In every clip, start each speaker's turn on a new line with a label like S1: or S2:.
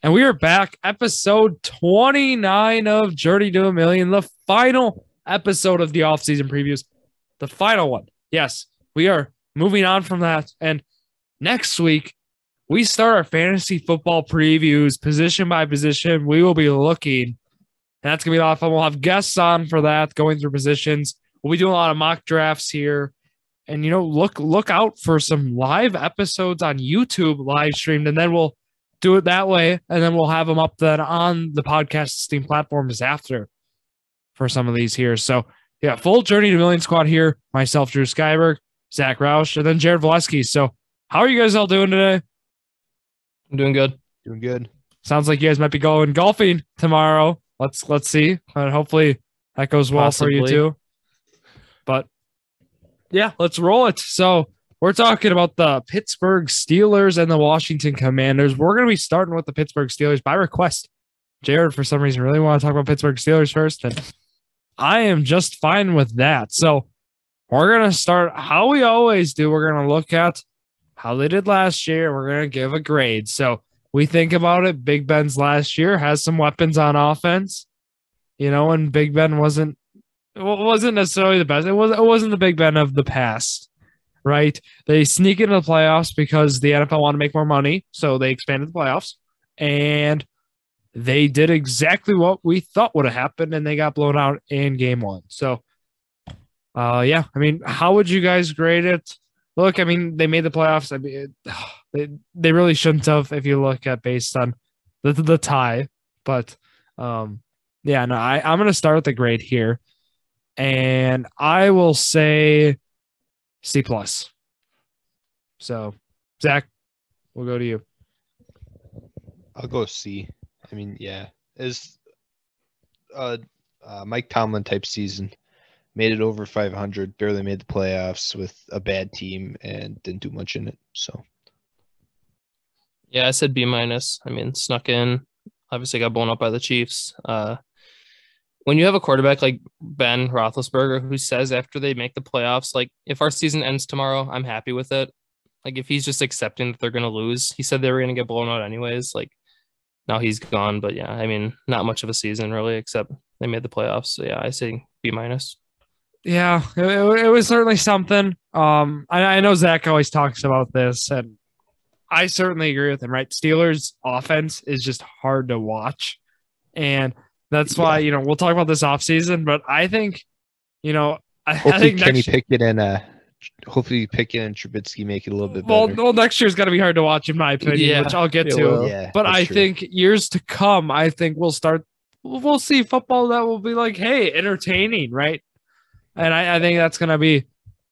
S1: And we are back, episode 29 of Journey to a Million, the final episode of the offseason previews. The final one. Yes, we are moving on from that. And next week, we start our fantasy football previews, position by position. We will be looking, and that's going to be a lot of fun. We'll have guests on for that, going through positions. We'll be doing a lot of mock drafts here. And, look out for some live episodes on YouTube live streamed, and then we'll do it that way, and then we'll have them up then on the podcast Steam platforms after for some of these here. So, yeah, full Journey to Million squad here. Myself, Drew Skyberg, Zack, and then Jared Valesky. So, how are you guys all doing today?
S2: I'm doing good.
S3: Doing good.
S1: Sounds like you guys might be going golfing tomorrow. Let's see. Hopefully that goes well for you too. But yeah, let's roll it. So we're talking about the Pittsburgh Steelers and the Washington Commanders. We're going to be starting with the Pittsburgh Steelers by request. Jared, for some reason, really want to talk about Pittsburgh Steelers first, and I am just fine with that. So we're going to start how we always do. We're going to look at how they did last year. We're going to give a grade. So we think about it. Big Ben's last year has some weapons on offense, and Big Ben wasn't necessarily the best. It wasn't the Big Ben of the past. Right? They sneak into the playoffs because the NFL want to make more money, so they expanded the playoffs, and they did exactly what we thought would have happened, and they got blown out in game one. So, yeah, how would you guys grade it? Look, they made the playoffs. They really shouldn't have if you look at based on the tie, but yeah, no, I'm going to start with the grade here, and I will say C+. So, Zach, we'll go to you.
S3: I'll go C. Yeah, it's Mike Tomlin type season. Made it over 500, barely made the playoffs with a bad team, and didn't do much in it. So,
S2: yeah, I said B-. Snuck in. Obviously, got blown up by the Chiefs. When you have a quarterback like Ben Roethlisberger who says after they make the playoffs, like, if our season ends tomorrow, I'm happy with it. Like, if he's just accepting that they're going to llose, he said they were going to get blown out anyways. Like, now he's gone. But yeah, not much of a season really, except they made the playoffs. So yeah, I say B-.
S1: Yeah, it was certainly something. I know Zach always talks about this, and I certainly agree with him, right? Steelers offense is just hard to watch. And that's why, we'll talk about this offseason, but I think, I think
S3: Kenny Pickett and Trubisky make it a little bit better.
S1: Well, next year's got to be hard to watch, in my opinion, which I'll get to.
S3: Yeah,
S1: but I think years to come, I think we'll see football that will be like, hey, entertaining, right? And I think that's going to be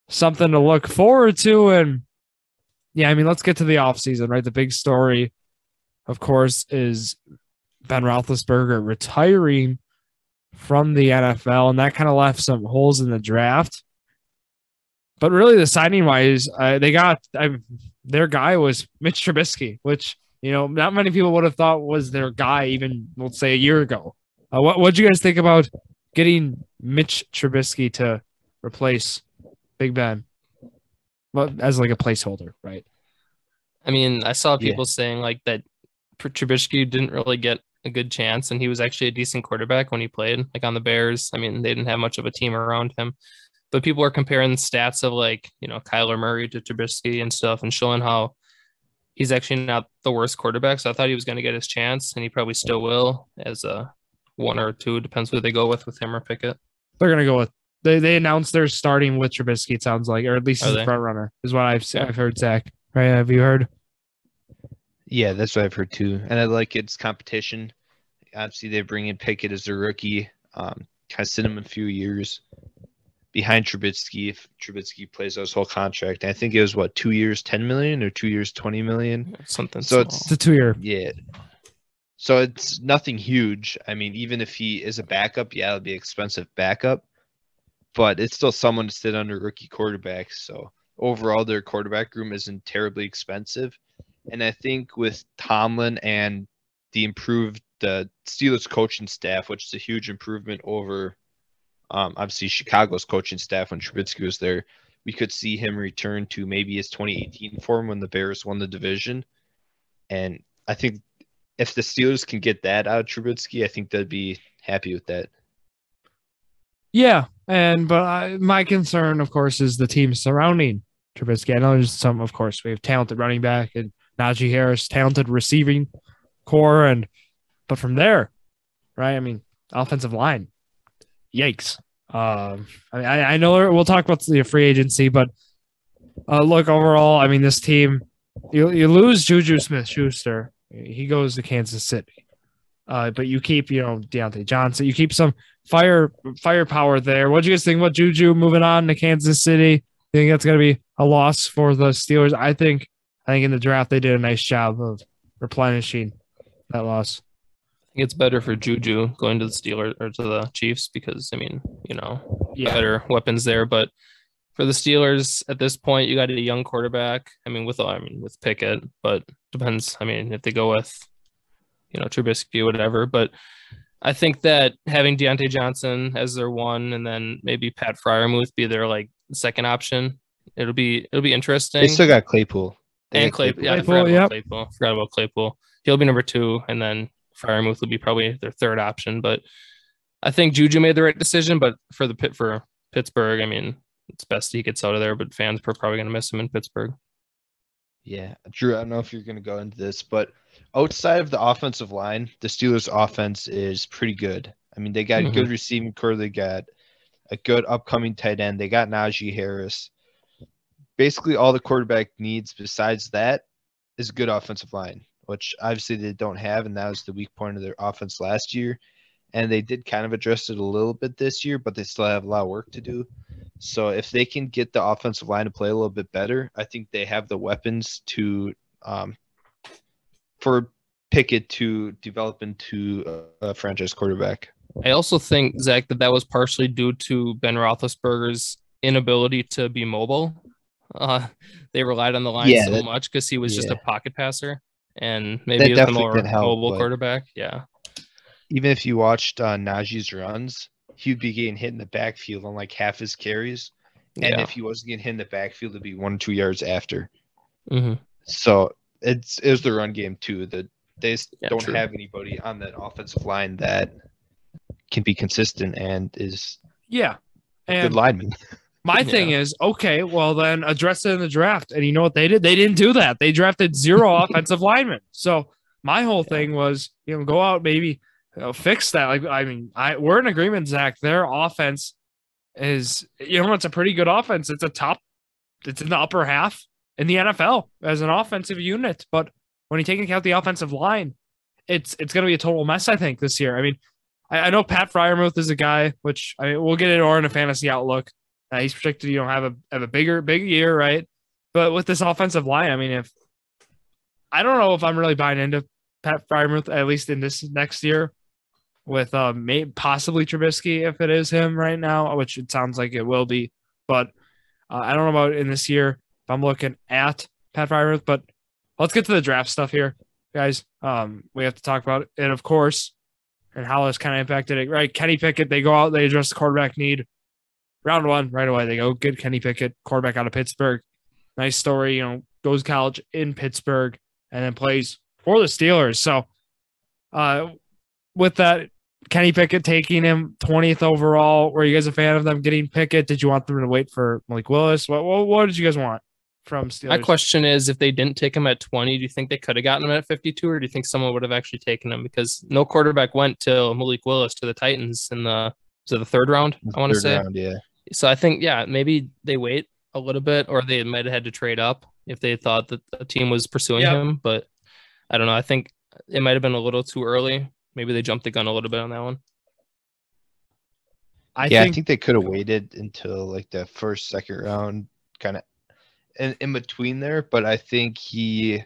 S1: something to look forward to. And yeah, let's get to the offseason, right? The big story, of course, is Ben Roethlisberger retiring from the NFL, and that kind of left some holes in the draft. But really, the signing wise, they got their guy was Mitch Trubisky, which not many people would have thought was their guy even, let's say, a year ago. What do you guys think about getting Mitch Trubisky to replace Big Ben? Well, as like a placeholder, right?
S2: I saw people saying like that Trubisky didn't really get a good chance, and he was actually a decent quarterback when he played, like on the Bears. They didn't have much of a team around him, but people are comparing stats of like, Kyler Murray to Trubisky and stuff, and showing how he's actually not the worst quarterback. So I thought he was going to get his chance, and he probably still will as a 1 or 2, depends who they go with him or Pickett.
S1: They're going to go with, they announced they're starting with Trubisky, it sounds like, or at least he's the front runner, is what I've heard, Zach. Right? Have you heard?
S3: Yeah, that's what I've heard too. And I like its competition. Obviously, they bring in Pickett as a rookie. Kind of sit him a few years behind Trubisky if Trubisky plays out his whole contract. And I think it was, 2 years, $10 million, or 2 years, $20 million?
S2: Something
S3: so
S2: small.
S1: It's a 2-year.
S3: Yeah. So it's nothing huge. Even if he is a backup, yeah, it'll be an expensive backup. But it's still someone to sit under rookie quarterbacks. So overall, their quarterback room isn't terribly expensive. And I think with Tomlin and the Steelers coaching staff, which is a huge improvement over obviously Chicago's coaching staff when Trubisky was there, we could see him return to maybe his 2018 form when the Bears won the division. And I think if the Steelers can get that out of Trubisky, I think they'd be happy with that.
S1: Yeah, but my concern, of course, is the team surrounding Trubisky. I know there's some, of course, we have talented running back and Najee Harris, talented receiving core, but from there, right? I mean, offensive line, yikes. I know we'll talk about the free agency, but look, overall, I mean, this team, you lose Juju Smith-Schuster, he goes to Kansas City, but you keep, Deontay Johnson, you keep some firepower there. What do you guys think about Juju moving on to Kansas City? You think that's going to be a loss for the Steelers? I think in the draft they did a nice job of replenishing that loss.
S2: I think it's better for Juju going to the Steelers or to the Chiefs because, I mean, better weapons there. But for the Steelers at this point, you got a young quarterback. With Pickett, but depends. I mean, if they go with, Trubisky, whatever. But I think that having Deontay Johnson as their one, and then maybe Pat Freiermuth be their second option. It'll be interesting.
S3: They still got Claypool.
S2: Claypool. Yeah, I forgot about Claypool. He'll be number 2, and then Freiermuth will be probably their third option. But I think Juju made the right decision. But for Pittsburgh, I mean, it's best he gets out of there. But fans are probably going to miss him in Pittsburgh.
S3: Yeah, Drew, I don't know if you're going to go into this, but outside of the offensive line, the Steelers' offense is pretty good. I mean, they got a good receiving core. They got a good upcoming tight end. They got Najee Harris. Basically, all the quarterback needs besides that is a good offensive line, which obviously they don't have, and that was the weak point of their offense last year. And they did kind of address it a little bit this year, but they still have a lot of work to do. So if they can get the offensive line to play a little bit better, I think they have the weapons to for Pickett to develop into a franchise quarterback.
S2: I also think, Zach, that was partially due to Ben Roethlisberger's inability to be mobile. They relied on the line so much because he was just a pocket passer, and maybe he was a more mobile quarterback. Yeah.
S3: Even if you watched Najee's runs, he'd be getting hit in the backfield on half his carries. And if he wasn't getting hit in the backfield, it'd be 1 or 2 yards after.
S2: Mm-hmm.
S3: So it's the run game too. They don't have anybody on that offensive line that can be consistent and is a good lineman.
S1: My thing is, okay, well then address it in the draft. And you know what they did? They didn't do that. They drafted 0 offensive linemen. So my whole thing was, go out, maybe fix that. We're in agreement, Zach. Their offense is, it's a pretty good offense. It's in the upper half in the NFL as an offensive unit. But when you take into account the offensive line, it's going to be a total mess, I think, this year. I mean, I know Pat Freiermuth is a guy, which we'll get into in a fantasy outlook. He's projected, have a big year, right? But with this offensive line, I mean, I don't know if I'm really buying into Pat Freiermuth, at least in this next year, with possibly Trubisky if it is him right now, which it sounds like it will be. But I don't know about in this year if I'm looking at Pat Freiermuth. But let's get to the draft stuff here, guys. We have to talk about it, of course, and how it's kind of impacted it, right? Kenny Pickett, they go out, they address the quarterback need. Round 1, right away, they go get Kenny Pickett, quarterback out of Pittsburgh. Nice story, goes to college in Pittsburgh and then plays for the Steelers. So with that, Kenny Pickett taking him 20th overall, were you guys a fan of them getting Pickett? Did you want them to wait for Malik Willis? What did you guys want from Steelers?
S2: My question is, if they didn't take him at 20, do you think they could have gotten him at 52, or do you think someone would have actually taken him? Because no quarterback went till Malik Willis to the Titans in the third round, I want to say.
S3: Yeah.
S2: So I think, maybe they wait a little bit, or they might have had to trade up if they thought that the team was pursuing him. But I don't know. I think it might have been a little too early. Maybe they jumped the gun a little bit on that one.
S3: I think they could have waited until the first, second round, kind of in between there. But I think even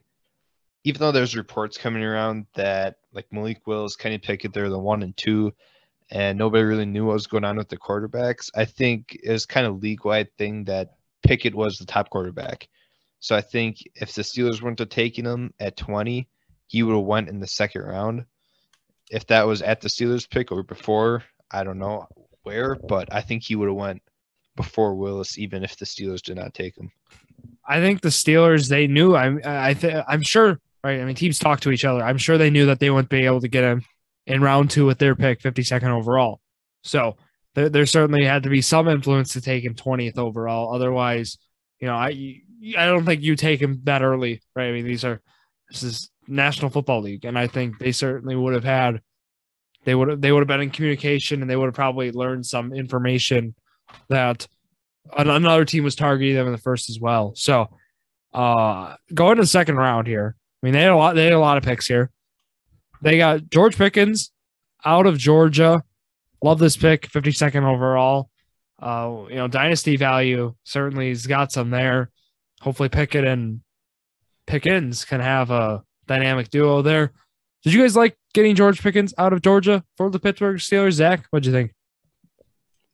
S3: though there's reports coming around that Malik Willis, Kenny Pickett, they're the 1 and 2, and nobody really knew what was going on with the quarterbacks, I think it was kind of league-wide thing that Pickett was the top quarterback. So I think if the Steelers weren't to taking him at 20, he would have went in the second round. If that was at the Steelers pick or before, I don't know where, but I think he would have went before Willis, even if the Steelers did not take him.
S1: I think the Steelers, they knew. I'm sure right? I mean, teams talk to each other. I'm sure they knew that they wouldn't be able to get him in round 2 with their pick, 52nd overall. So there certainly had to be some influence to take him 20th overall. Otherwise, I don't think you take him that early, right? I mean, this is National Football League, and I think they certainly would have had. They would have been in communication, and they would have probably learned some information that another team was targeting them in the first as well. So, going to the second round here. I mean, they had a lot of picks here. They got George Pickens out of Georgia. Love this pick, 52nd overall. Dynasty value certainly has got some there. Hopefully Pickett and Pickens can have a dynamic duo there. Did you guys like getting George Pickens out of Georgia for the Pittsburgh Steelers? Zach, what'd you think?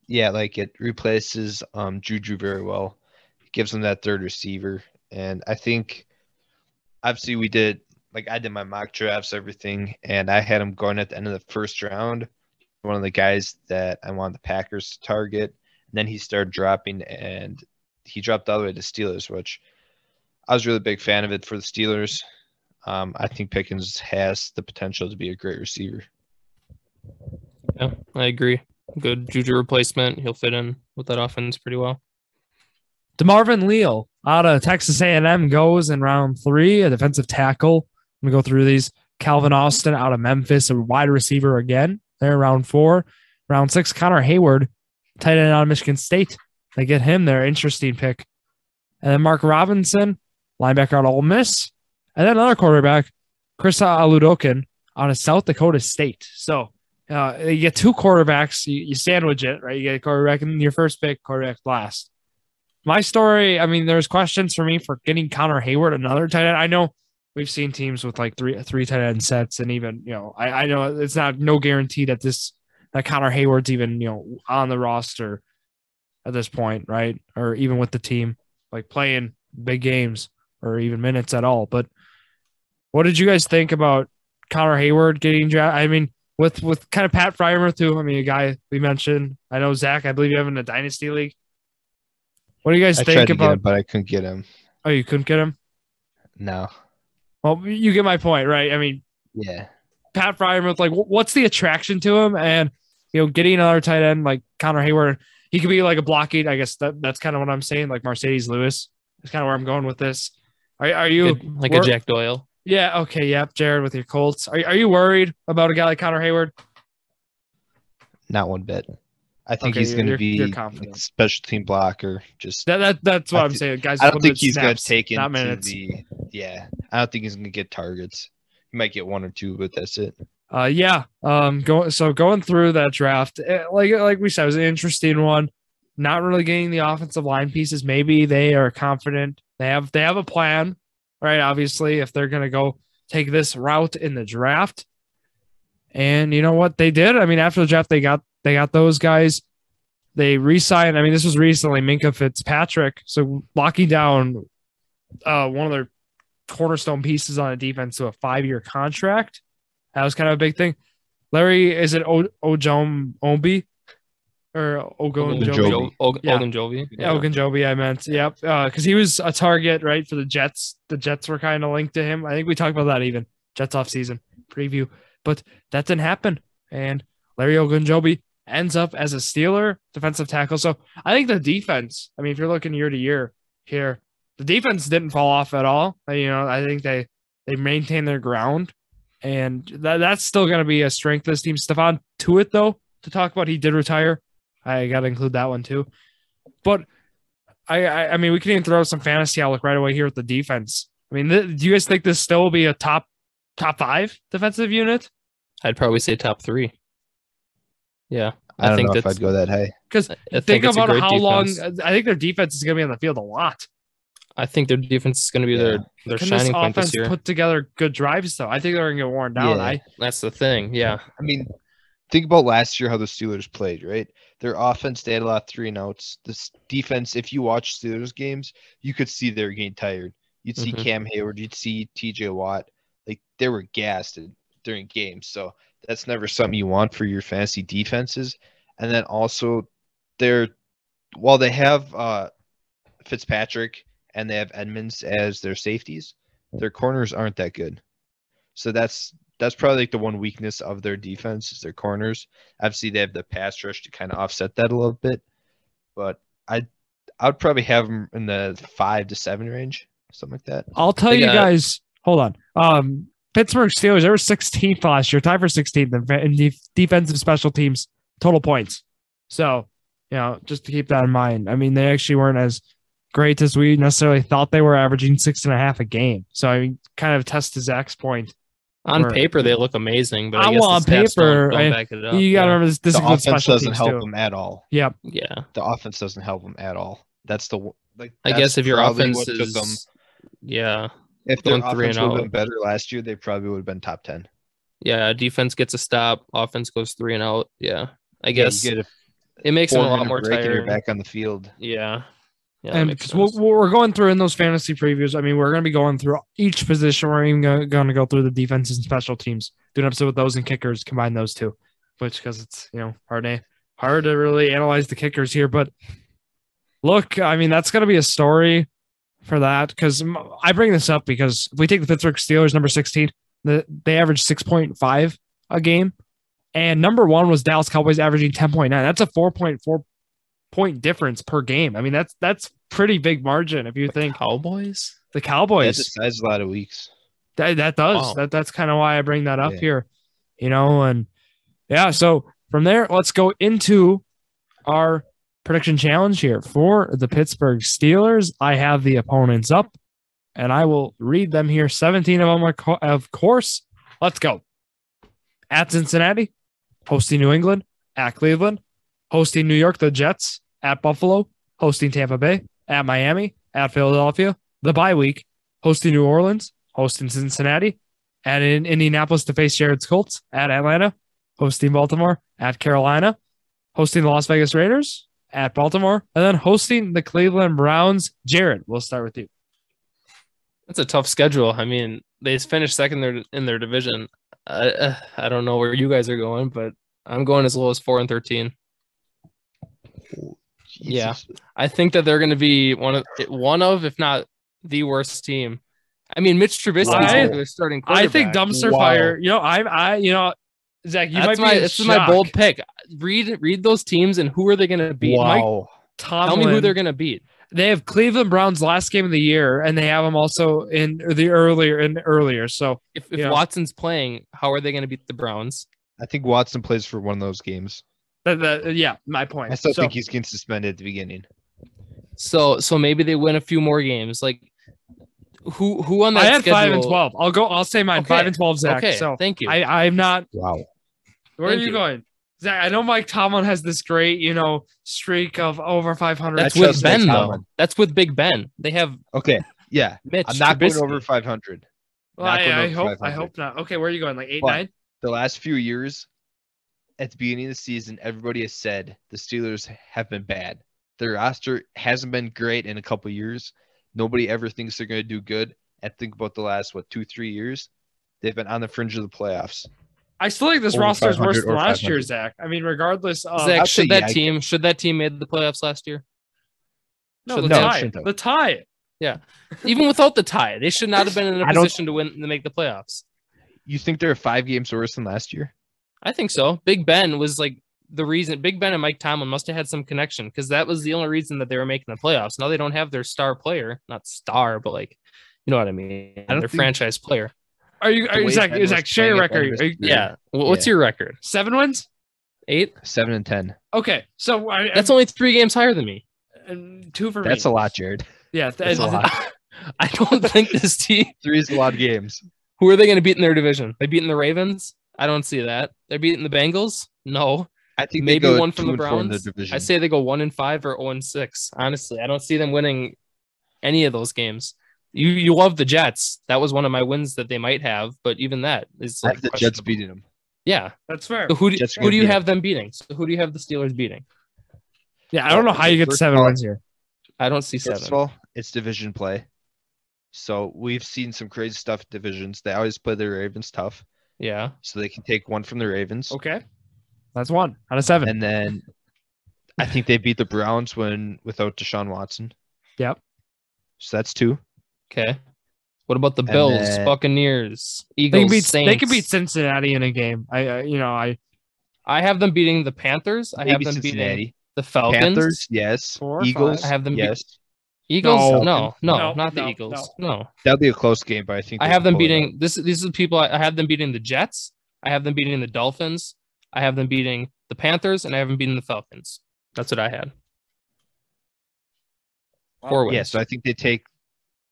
S3: Yeah, like it replaces Juju very well. It gives them that third receiver. And I think obviously I did my mock drafts, everything, and I had him going at the end of the first round. One of the guys that I wanted the Packers to target. And then he started dropping, and he dropped all the way to Steelers, which I was really a big fan of it for the Steelers. I think Pickens has the potential to be a great receiver.
S2: Yeah, I agree. Good Juju replacement. He'll fit in with that offense pretty well.
S1: DeMarvin Leal out of Texas A&M goes in round 3, a defensive tackle. I'm going to go through these. Calvin Austin out of Memphis, a wide receiver again. There, round 4. Round 6, Connor Hayward, tight end out of Michigan State. They get him there. Interesting pick. And then Mark Robinson, linebacker out of Ole Miss. And then another quarterback, Chris Aludokin out of South Dakota State. So you get 2 quarterbacks. You sandwich it, right? You get a quarterback in your first pick, quarterback last. My story, I mean, there's questions for me for getting Connor Hayward, another tight end. I know we've seen teams with like three tight end sets, and even, I know it's no guarantee that Connor Hayward's even, on the roster at this point, right? Or even with the team, like playing big games or even minutes at all. But what did you guys think about Connor Hayward getting drafted? I mean, with kind of Pat Freiermuth too. I mean, a guy we mentioned. I know Zach, I believe you have in a dynasty league. What do you guys think
S3: tried to
S1: about?
S3: Get him, but I couldn't get him.
S1: Oh, you couldn't get him?
S3: No.
S1: Well, you get my point, right? I mean,
S3: yeah.
S1: Pat Freiermuth, like, what's the attraction to him? And getting another tight end like Connor Hayward, he could be like a blocking. I guess that's kind of what I'm saying. Like Mercedes Lewis is kind of where I'm going with this. Are you
S2: like a Jack Doyle?
S1: Yeah. Okay. Yep. Jared with your Colts. Are you worried about a guy like Connor Hayward?
S3: Not one bit. I think he's going to be a special team blocker. Just
S1: that's what I'm saying, guys.
S3: I don't think he's going to take into
S1: minutes.
S3: I don't think he's going to get targets. He might get 1 or 2, but that's it.
S1: Yeah. Going through that draft, like we said, it was an interesting one. Not really getting the offensive line pieces. Maybe they are confident. They have a plan, right? Obviously, if they're going to go take this route in the draft. And you know what they did? I mean, after the draft, they got those guys. They re-signed. I mean, this was recently Minkah Fitzpatrick. So locking down one of their cornerstone pieces on a defense to a 5-year contract. That was kind of a big thing. Larry, is it Ogunjobi? Or Ogunjobi?
S2: Ogunjobi.
S1: Yeah, Ogunjobi, I meant. Yep. Because he was a target, right, for the Jets. The Jets were kind of linked to him. I think we talked about that even. Jets off-season preview. But that didn't happen. And Larry Ogunjobi ends up as a Steeler defensive tackle. So I think the defense, I mean, if you're looking year to year here, the defense didn't fall off at all. I think they maintained their ground. And that's still going to be a strength of this team. Stephon Tuitt, though, to talk about, he did retire. I got to include that one, too. But, I mean, we can even throw some fantasy outlook right away here with the defense. I mean, do you guys think this still will be a top 5 defensive unit?
S2: I'd probably say top 3. Yeah.
S3: I don't know if I'd go that high.
S1: Because think about how long – I think their defense is going to be on the field a lot.
S2: I think their defense is going to be their shining point this year.
S1: Put together good drives, though. I think they're going to get worn down.
S3: Yeah.
S2: That's the thing, yeah.
S3: I mean, think about last year how the Steelers played, right? Their offense, they had a lot of 3-and-outs. This defense, if you watch Steelers games, you could see they're getting tired. You'd see Cam Hayward. You'd see TJ Watt. Like, they were gassed during games. So that's never something you want for your fantasy defenses. And then also, while they have Fitzpatrick and they have Edmonds as their safeties, their corners aren't that good. So that's probably like the one weakness of their defense is their corners. Obviously, they have the pass rush to kind of offset that a little bit, but I would probably have them in the 5 to 7 range, something like that.
S1: I'll tell you guys. Hold on. Pittsburgh Steelers, they were 16th last year, tied for 16th in defensive special teams total points. So, just to keep that in mind. I mean, they actually weren't as great as we necessarily thought they were, averaging 6.5 a game. So, I mean, kind of test to Zach's point.
S2: On paper, they look amazing, but I guess
S1: on paper,
S2: don't back it up.
S1: You got to remember this
S3: the
S1: offense
S3: offense doesn't help them at all.
S1: Yep.
S2: Yeah.
S3: The offense doesn't help them at all. That's
S2: I guess if your offense
S3: took them.
S2: Yeah.
S3: If their
S2: Going
S3: offense
S2: 3-0.
S3: would have been better last year, they probably would have been top 10.
S2: Yeah, defense gets a stop, offense goes 3 and out. Yeah. I guess
S3: you get
S2: it makes them a lot more
S3: tired. You're
S2: tired.
S3: back on the field.
S2: Yeah.
S1: And because we're going through in those fantasy previews, I mean, we're going to be going through each position. We're even going to go through the defenses and special teams. Do an episode with those and kickers, combine those two, which because it's hard to really analyze the kickers here. But look, I mean, that's going to be a story for that because I bring this up because if we take the Pittsburgh Steelers, number 16, they averaged 6.5 a game, and number 1 was Dallas Cowboys averaging 10.9. That's a 4.4 point difference per game. I mean, that's pretty big margin if you think
S2: Cowboys.
S1: The Cowboys
S3: decides a lot of weeks.
S1: That does.
S2: Wow.
S1: That's kind of why I bring that up here, and yeah. So from there, let's go into our prediction challenge here for the Pittsburgh Steelers. I have the opponents up, and I will read them here. 17 of them, of course. Let's go. At Cincinnati, hosting New England. At Cleveland, hosting New York, the Jets. At Buffalo, hosting Tampa Bay. At Miami. At Philadelphia. The bye week, hosting New Orleans. Hosting Cincinnati. At Indianapolis to face Jared's Colts. At Atlanta, hosting Baltimore. At Carolina, hosting the Las Vegas Raiders. At Baltimore, and then hosting the Cleveland Browns. Jared, we'll start with you.
S2: That's a tough schedule. I mean, they finished second in their division. I don't know where you guys are going, but I'm going as low as 4-13. Yeah, I think that they're going to be one of, if not the worst team. I mean, Mitch Trubisky is their starting quarterback.
S1: I think dumpster fire. Zach,
S2: this is my bold pick. Read those teams and who are they going to beat?
S3: Wow.
S2: Tell me who they're going to beat.
S1: They have Cleveland Browns last game of the year, and they have them also in the earlier. So
S2: if Watson's playing, how are they going to beat the Browns?
S3: I think Watson plays for one of those games.
S1: My point.
S3: I still think he's getting suspended at the beginning.
S2: So maybe they win a few more games. Like who on that?
S1: I had
S2: schedule?
S1: 5-12. I'll say mine.
S2: Okay.
S1: 5-12, Zach.
S2: Okay,
S1: so
S2: thank you.
S1: I'm not.
S3: Wow.
S1: Where are you going, Zach? I know Mike Tomlin has this great, streak of over 500.
S2: That's with Ben though. That's with Big Ben. They have
S3: Yeah.
S2: Mitch.
S3: I'm not
S2: Trubisky.
S3: going over 500.
S1: Well, I hope not. Okay, where are you going? Like 8-9?
S3: The last few years, at the beginning of the season, everybody has said the Steelers have been bad. Their roster hasn't been great in a couple years. Nobody ever thinks they're going to do good. And think about the last 2-3 years, they've been on the fringe of the playoffs.
S1: I still think this roster is worse than last year, Zach. I mean, regardless of
S2: Zach, should that team made the playoffs last year?
S1: No, the tie.
S2: Yeah, even without the tie, they should not have been in a position to make the playoffs.
S3: You think they're 5 games worse than last year?
S2: I think so. Big Ben was like the reason. Big Ben and Mike Tomlin must have had some connection because that was the only reason that they were making the playoffs. Now they don't have their star player, not star, but you know what I mean. Their franchise player.
S1: Are you Zach? Share your record.
S2: What's your record?
S1: 7 wins?
S2: 8?
S3: 7-10.
S1: Okay, so
S2: that's only 3 games higher than me.
S1: And 2 for me.
S3: That's a lot, Jared.
S1: Yeah, that's a lot.
S2: I don't think this team.
S3: 3 is a lot of games.
S2: Who are they going to beat in their division? They beating the Ravens? I don't see that. They're beating the Bengals? No.
S3: I think
S2: maybe one from the Browns.
S3: The
S2: I say they go 1-5 or 0-6. Honestly, I don't see them winning any of those games. You love the Jets. That was one of my wins that they might have, but even that is
S3: I have the Jets beating them.
S2: Yeah,
S1: that's fair.
S2: So who do you have them beating? So who do you have the Steelers beating?
S1: Yeah, I don't know how you get 7 wins here.
S2: I don't see 7.
S3: First of all, it's division play. So we've seen some crazy stuff in divisions. They always play the Ravens tough.
S2: Yeah.
S3: So they can take 1 from the Ravens.
S1: Okay. That's 1 out of 7.
S3: And then I think they beat the Browns without Deshaun Watson.
S1: Yep.
S3: So that's 2.
S2: Okay. What about the
S3: And
S2: Bills,
S3: then-
S2: Buccaneers,
S1: They
S2: Eagles,
S1: can
S2: Saints?
S1: beat Cincinnati in a game. I
S2: have them beating the Panthers. I have
S3: Maybe
S2: them
S3: Cincinnati.
S2: beating the Falcons.
S3: Panthers, yes.
S1: 4 or
S3: Eagles,
S1: 5.
S2: I have them
S3: yes.
S2: Eagles?
S1: No.
S2: No,
S1: No,
S2: not the
S1: no,
S2: Eagles. No.
S3: That'll be a close game, but I think
S2: I
S3: they
S2: have
S3: can
S2: them
S3: pull it
S2: beating
S3: out.
S2: this. These are the people I have them beating the Jets. I have them beating the Dolphins. I have them beating the Panthers, and I have them beating the Falcons. That's what I had. 4 wins.
S3: Yeah, so I think they take.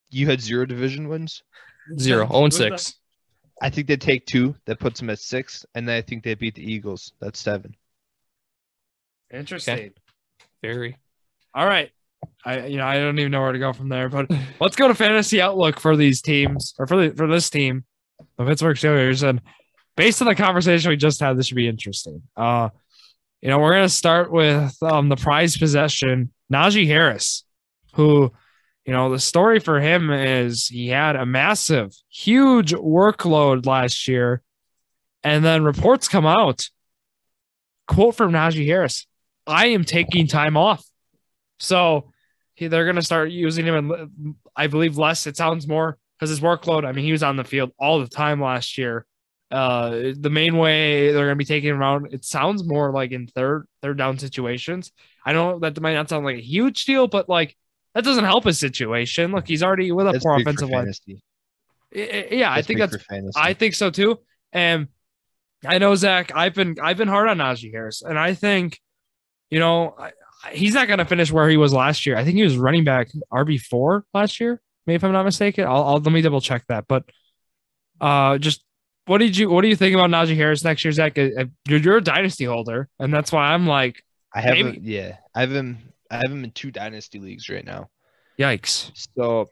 S3: You had 0 division wins.
S2: 0, 0-6.
S3: I think they take 2. That puts them at 6, and then I think they beat the Eagles. That's 7.
S1: Interesting.
S2: Okay. Very.
S1: All right. I don't even know where to go from there, but let's go to fantasy outlook for these teams or for this team, the Pittsburgh Steelers. And based on the conversation we just had, this should be interesting. We're going to start with the prize possession, Najee Harris, who, the story for him is he had a massive, huge workload last year. And then reports come out. Quote from Najee Harris, "I am taking time off." So they're going to start using him, and I believe less. It sounds more because his workload. I mean, he was on the field all the time last year. The main way they're going to be taking him around, it sounds more like in third down situations. I know that might not sound like a huge deal, but like that doesn't help his situation. Look, he's already with a poor offensive line. Yeah, I think so too. And I know, Zach, I've been hard on Najee Harris, and I think, he's not going to finish where he was last year. I think he was running back RB4 last year, maybe if I'm not mistaken. I'll let me double check that. But just what do you think about Najee Harris next year, Zach? You're a dynasty holder, and that's why I'm like,
S3: I have him. Yeah, I have him in 2 dynasty leagues right now.
S1: Yikes.
S3: So,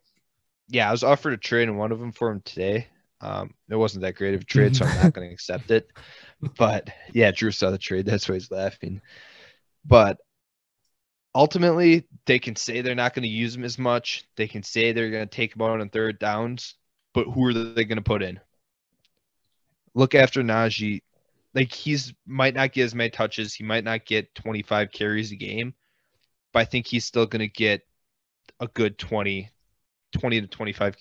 S3: yeah, I was offered a trade in one of them for him today. It wasn't that great of a trade, so I'm not going to accept it. But yeah, Drew saw the trade. That's why he's laughing. But ultimately, they can say they're not going to use him as much. They can say they're going to take him out on 3rd downs. But who are they going to put in? Look after Najee. Like, might not get as many touches. He might not get 25 carries a game. But I think he's still going to get a good 20 to 25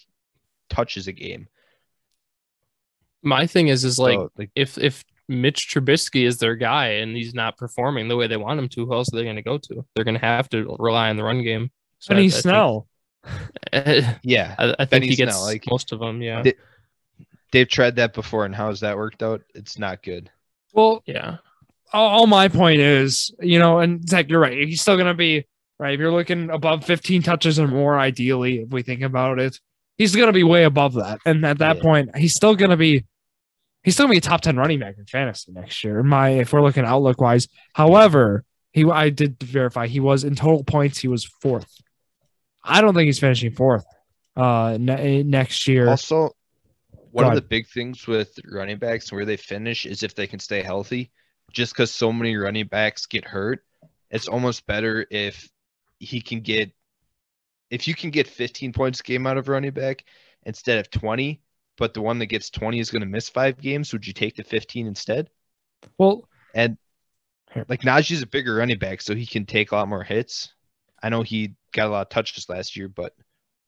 S3: touches a game.
S2: My thing is if Mitch Trubisky is their guy and he's not performing the way they want him to, who else are they going to go to? They're going to have to rely on the run game. So
S1: Benny Snell.
S3: Yeah,
S2: I think he gets most of them. Yeah,
S3: they've tried that before, and how's that worked out? It's not good.
S1: Well,
S2: yeah.
S1: All my point is, and Zach, you're right. He's still going to be right. If you're looking above 15 touches or more, ideally, if we think about it, he's going to be way above that. And at that point, he's still going to be a top 10 running back in fantasy next year. If we're looking outlook wise, however, I did verify he was in total points. He was 4th. I don't think he's finishing 4th next year.
S3: Also, one of the big things with running backs where they finish is if they can stay healthy. Just because so many running backs get hurt, it's almost better if you can get 15 points a game out of a running back instead of 20. But the one that gets 20 is going to miss 5 games. Would you take the 15 instead?
S1: Well,
S3: and like Najee's a bigger running back, so he can take a lot more hits. I know he got a lot of touches last year, but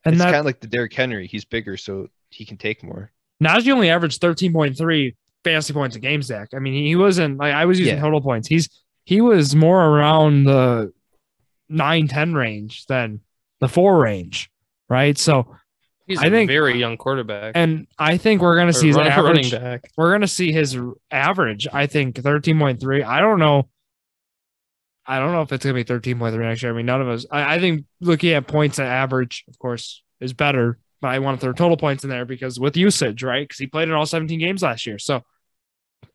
S3: it's kind of like the Derrick Henry. He's bigger, so he can take more. Najee
S1: only averaged 13.3 fantasy points a game, Zach. I mean, he wasn't like I was using total points. He was more around the 9-10 range than the 4 range, right? So
S2: he's a very young quarterback,
S1: and I think we're going to see his average.
S2: Running back.
S1: We're going to see his average. I think 13.3. I don't know if it's going to be 13.3 next year. I mean, none of us. I think looking at points at average, of course, is better. But I want to throw total points in there because with usage, right? Because he played in all 17 games last year. So,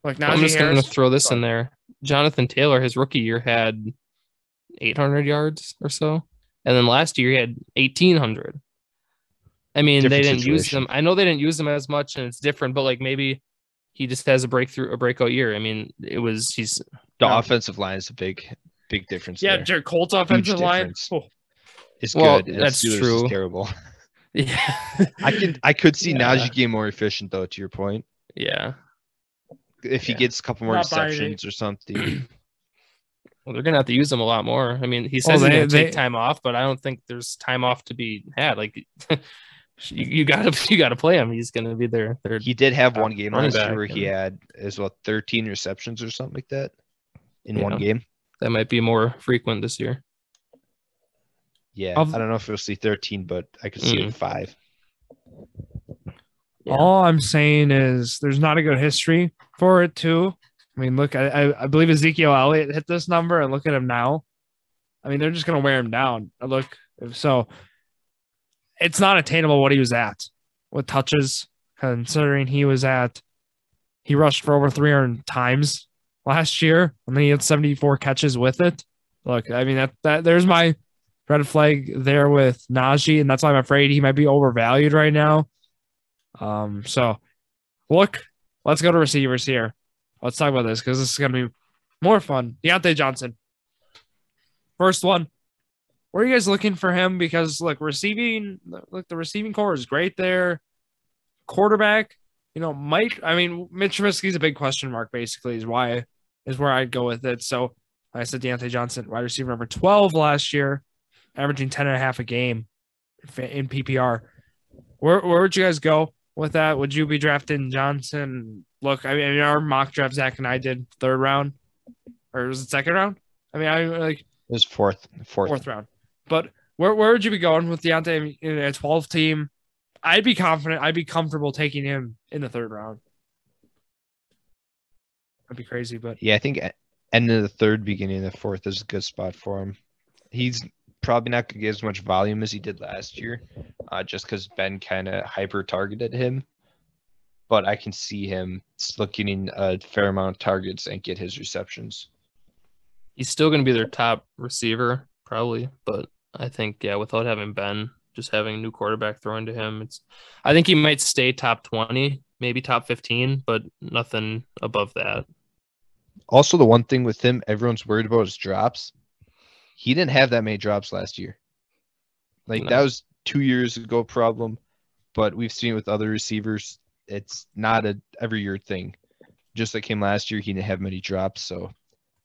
S1: like now,
S2: I'm just going to throw this in there. Jonathan Taylor, his rookie year, had 800 yards or so, and then last year he had 1,800. I mean, they didn't use them. I know they didn't use them as much, and it's different. But like maybe he just has a breakout year. I mean, he's
S3: the offensive line is a big difference.
S1: Yeah, Jared Colt's offensive line
S3: is good.
S2: That's true.
S3: Is terrible.
S2: Yeah,
S3: I could see Najee getting more efficient though. To your point,
S2: yeah,
S3: if he gets a couple more receptions or something.
S2: Well, they're gonna have to use him a lot more. I mean, he says he's gonna take time off, but I don't think there's time off to be had. Like, You gotta play him. He's gonna be there.
S3: He did have one game last year where he had 13 receptions or something like that in one game.
S2: That might be more frequent this year.
S3: Yeah, I don't know if we'll see 13, but I could see it 5.
S1: Yeah. All I'm saying is there's not a good history for it too. I mean, look, I believe Ezekiel Elliott hit this number, and look at him now. I mean, they're just going to wear him down. So it's not attainable what he was at with touches, considering he rushed for over 300 times last year, and then he had 74 catches with it. Look, I mean, that there's my red flag there with Najee, and that's why I'm afraid he might be overvalued right now. So look, let's go to receivers here. Let's talk about this because this is going to be more fun. Deontay Johnson. First one. Where are you guys looking for him? Because the receiving core is great there. Quarterback, Mitch Trubisky's a big question mark, basically, is where I'd go with it. So I said Deontay Johnson, wide receiver number 12 last year, averaging 10.5 a game in PPR. Where would you guys go with that? Would you be drafting Johnson? Look, I mean, our mock draft, Zack and I did 3rd round, or was it 2nd round? I mean, it
S3: was fourth
S1: round. But where would you be going with Deontay in a 12 team? I'd be confident. I'd be comfortable taking him in the 3rd round. That'd be crazy, but
S3: yeah, I think end of the 3rd, beginning of the 4th is a good spot for him. He's probably not going to get as much volume as he did last year, just because Ben kind of hyper targeted him. But I can see him looking a fair amount of targets and get his receptions.
S2: He's still going to be their top receiver, probably. But I think, without having Ben, just having a new quarterback thrown to him, I think he might stay top 20, maybe top 15, but nothing above that.
S3: Also, the one thing with him, everyone's worried about is drops. He didn't have that many drops last year. That was 2 years ago problem, but we've seen it with other receivers. It's not a every year thing. Just like him last year, he didn't have many drops, so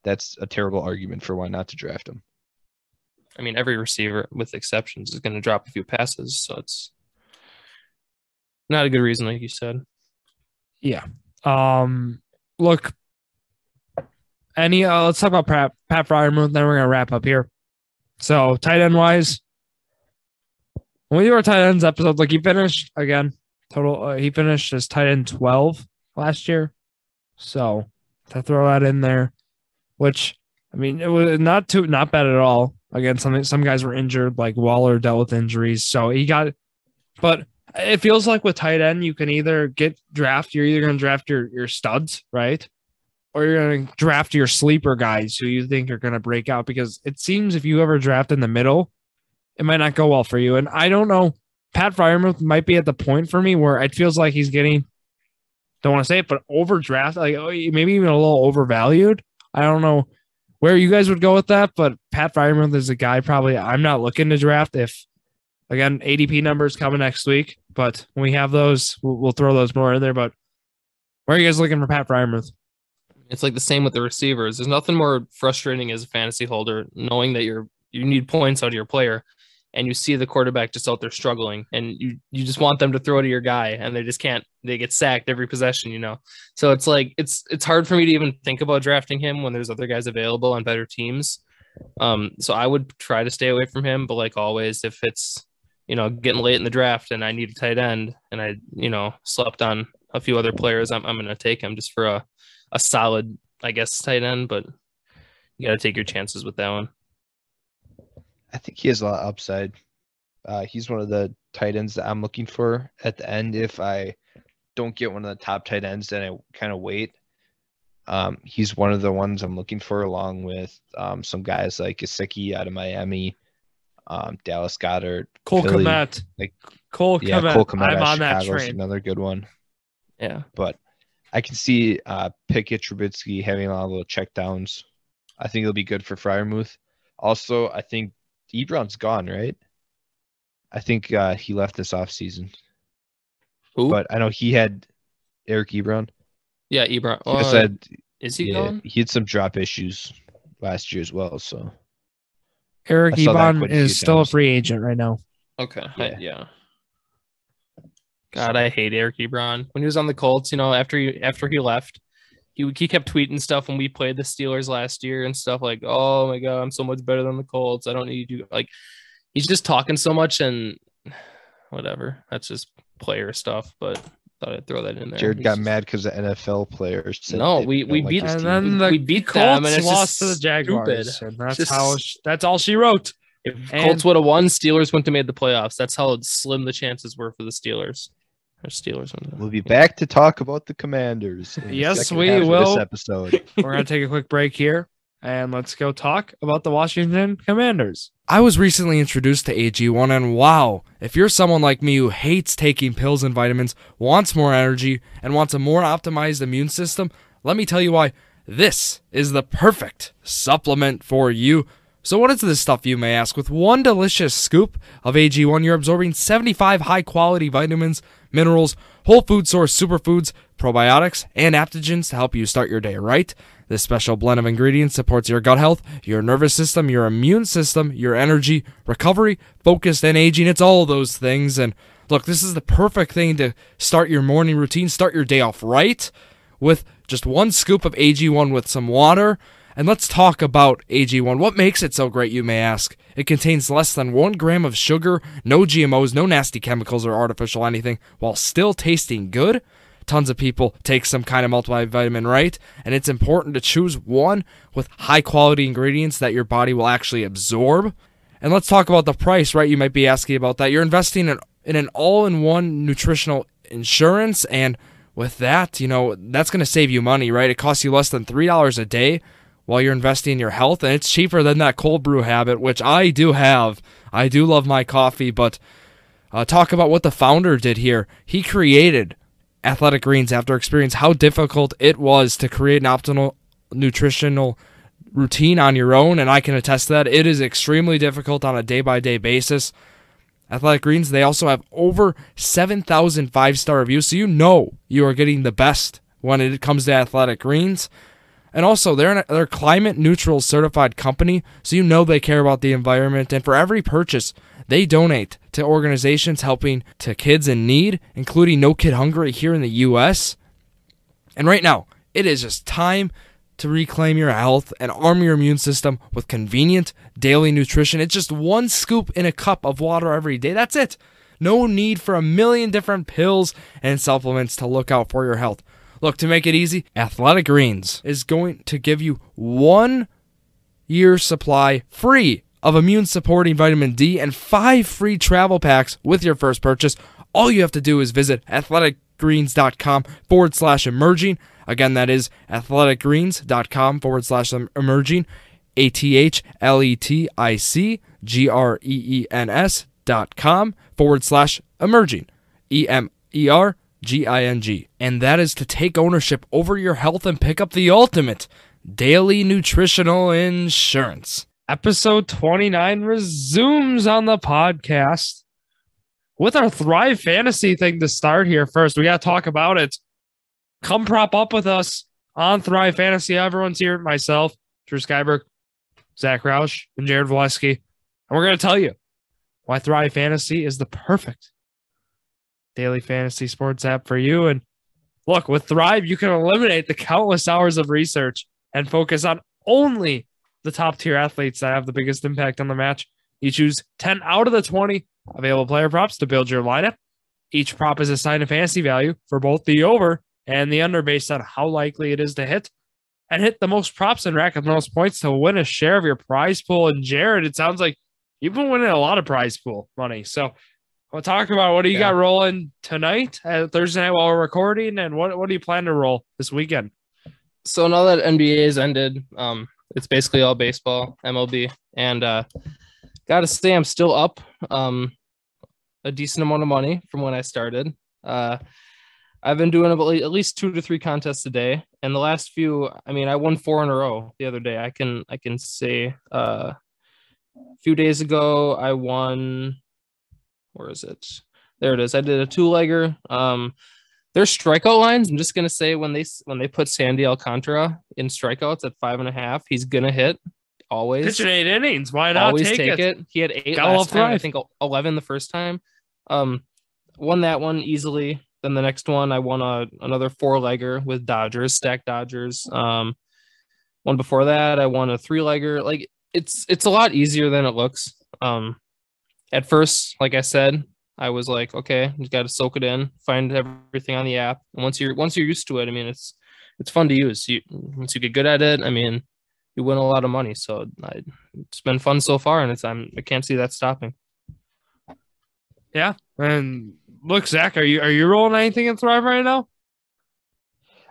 S3: that's a terrible argument for why not to draft him.
S2: I mean, every receiver, with exceptions, is going to drop a few passes, so it's not a good reason, like you said.
S1: Yeah. Look, let's talk about Pat Freiermuth, then we're going to wrap up here. So, tight end wise, when we do our tight ends episode, he finished again. He finished as tight end 12 last year. So, to throw that in there, which, I mean, it was not bad at all. Again, some guys were injured, like Waller dealt with injuries. So but it feels like with tight end, you can either you're either going to draft your studs, right? Or you're going to draft your sleeper guys who you think are going to break out, because it seems if you ever draft in the middle, it might not go well for you. And I don't know, Pat Freiermuth might be at the point for me where it feels like he's getting, don't want to say it, but overdrafted, maybe even a little overvalued. I don't know where you guys would go with that, but Pat Freiermuth is a guy probably I'm not looking to draft if, again, ADP numbers coming next week. But when we have those, we'll throw those more in there. But where are you guys looking for Pat Freiermuth?
S2: It's like the same with the receivers. There's nothing more frustrating as a fantasy holder knowing that you need points out of your player, and you see the quarterback just out there struggling, and you just want them to throw to your guy, and they just can't. They get sacked every possession, So it's like it's hard for me to even think about drafting him when there's other guys available on better teams. So I would try to stay away from him. But like always, if it's getting late in the draft and I need a tight end and I slept on a few other players, I'm going to take him just for a solid, I guess, tight end. But you got to take your chances with that one.
S3: I think he has a lot of upside. He's one of the tight ends that I'm looking for at the end. If I don't get one of the top tight ends, then I kind of wait. He's one of the ones I'm looking for, along with some guys like Gesicki out of Miami, Dallas Goedert,
S1: Cole
S3: Philly.
S1: Kmet.
S3: Cole Kmet.
S1: I'm on that
S3: Chicago's
S1: train.
S3: Another good one.
S2: Yeah,
S3: but I can see Pickett, Trubisky having a lot of little checkdowns. I think it'll be good for Freiermuth. Also, I think Ebron's gone, right? I think he left this offseason.
S2: Who?
S3: But I know he had Eric Ebron.
S2: Yeah, Ebron. Is he gone?
S3: He had some drop issues last year as well. So
S1: Eric Ebron is still a free agent right now.
S2: Okay. Yeah. God, I hate Eric Ebron. When he was on the Colts, after he left, he kept tweeting stuff when we played the Steelers last year and stuff like, "Oh my God, I'm so much better than the Colts. I don't need you." Like, he's just talking so much and whatever. That's just player stuff, but thought I'd throw that in there.
S3: Jared got mad because the NFL players said
S2: no, we beat
S3: his
S1: and
S3: team.
S1: then
S2: we beat
S1: Colts
S2: them, and it's
S1: lost to the
S2: just
S1: Jaguars,
S2: stupid.
S1: and that's all she wrote.
S2: If Colts would have won, Steelers wouldn't have made the playoffs. That's how slim the chances were for the Steelers.
S3: We'll be back to talk about the Commanders.
S1: Yes, we will.
S3: This episode.
S1: We're going to take a quick break here, and let's go talk about the Washington Commanders. I was recently introduced to AG1, and wow, if you're someone like me who hates taking pills and vitamins, wants more energy, and wants a more optimized immune system, let me tell you why this is the perfect supplement for you. So what is this stuff, you may ask? With one delicious scoop of AG1, you're absorbing 75 high-quality vitamins, minerals, whole food source superfoods, probiotics, and adaptogens to help you start your day right. This special blend of ingredients supports your gut health, your nervous system, your immune system, your energy, recovery, focus, and aging. It's all those things. And look, this is the perfect thing to start your morning routine, start your day off right with just one scoop of AG1 with some water. And let's talk about AG1. What makes it so great, you may ask? It contains less than 1 gram of sugar, no GMOs, no nasty chemicals or artificial anything, while still tasting good. Tons of people take some kind of multivitamin, right? And it's important to choose one with high-quality ingredients that your body will actually absorb. And let's talk about the price, right? You might be asking about that. You're investing in an all-in-one nutritional insurance, and with that, that's going to save you money, right? It costs you less than $3 a day while you're investing in your health, and it's cheaper than that cold brew habit, which I do have. I do love my coffee, but talk about what the founder did here. He created Athletic Greens after experiencing how difficult it was to create an optimal nutritional routine on your own, and I can attest to that. It is extremely difficult on a day-by-day basis. Athletic Greens, they also have over 7,000 5-star reviews, so you are getting the best when it comes to Athletic Greens. And also, they're a climate-neutral certified company, so they care about the environment. And for every purchase, they donate to organizations helping to kids in need, including No Kid Hungry here in the U.S. And right now, it is just time to reclaim your health and arm your immune system with convenient daily nutrition. It's just one scoop in a cup of water every day. That's it. No need for a million different pills and supplements to look out for your health. Look, to make it easy, Athletic Greens is going to give you 1 year supply free of immune-supporting vitamin D and 5 free travel packs with your first purchase. All you have to do is visit athleticgreens.com/emerging. Again, that is athleticgreens.com/emerging. athleticgreens.com/emerging. EMERGING. And that is to take ownership over your health and pick up the ultimate daily nutritional insurance. Episode 29 resumes on the podcast with our Thrive Fantasy thing to start here first. We got to talk about it. Come prop up with us on Thrive Fantasy. Everyone's here. Myself, Drew Skyberg, Zack Roush, and Jared Valesky. And we're going to tell you why Thrive Fantasy is the perfect daily fantasy sports app for you. And look, with Thrive, you can eliminate the countless hours of research and focus on only the top tier athletes that have the biggest impact on the match. You choose 10 out of the 20 available player props to build your lineup. Each prop is assigned a fantasy value for both the over and the under based on how likely it is to hit. And hit the most props and rack up the most points to win a share of your prize pool. And Jared, it sounds like you've been winning a lot of prize pool money. So we'll talk about what do you got rolling tonight, Thursday night while we're recording, and what do you plan to roll this weekend?
S2: So now that NBA has ended, it's basically all baseball, MLB, and gotta say I'm still up a decent amount of money from when I started. I've been doing about at least 2 to 3 contests a day, and the last few, I won 4 in a row the other day. I can say a few days ago I won. Where is it? There it is. I did a 2-legger. There's strikeout lines. I'm just gonna say when they put Sandy Alcantara in strikeouts at 5.5, he's gonna hit always.
S1: Pitching 8 innings. Why not
S2: always
S1: take it?
S2: He had 8 last time. I think 11 the first time. won that one easily. Then the next one, I won another 4-legger with Dodgers, stacked Dodgers. One before that, I won a 3-legger. Like it's a lot easier than it looks. At first, like I said, I was like, okay, you got to soak it in, find everything on the app. And once you're used to it, I mean, it's fun to use. Once you get good at it, I mean, you win a lot of money. So it's been fun so far, and I can't see that stopping.
S1: Yeah, and look, Zach, are you rolling anything in Thrive right now?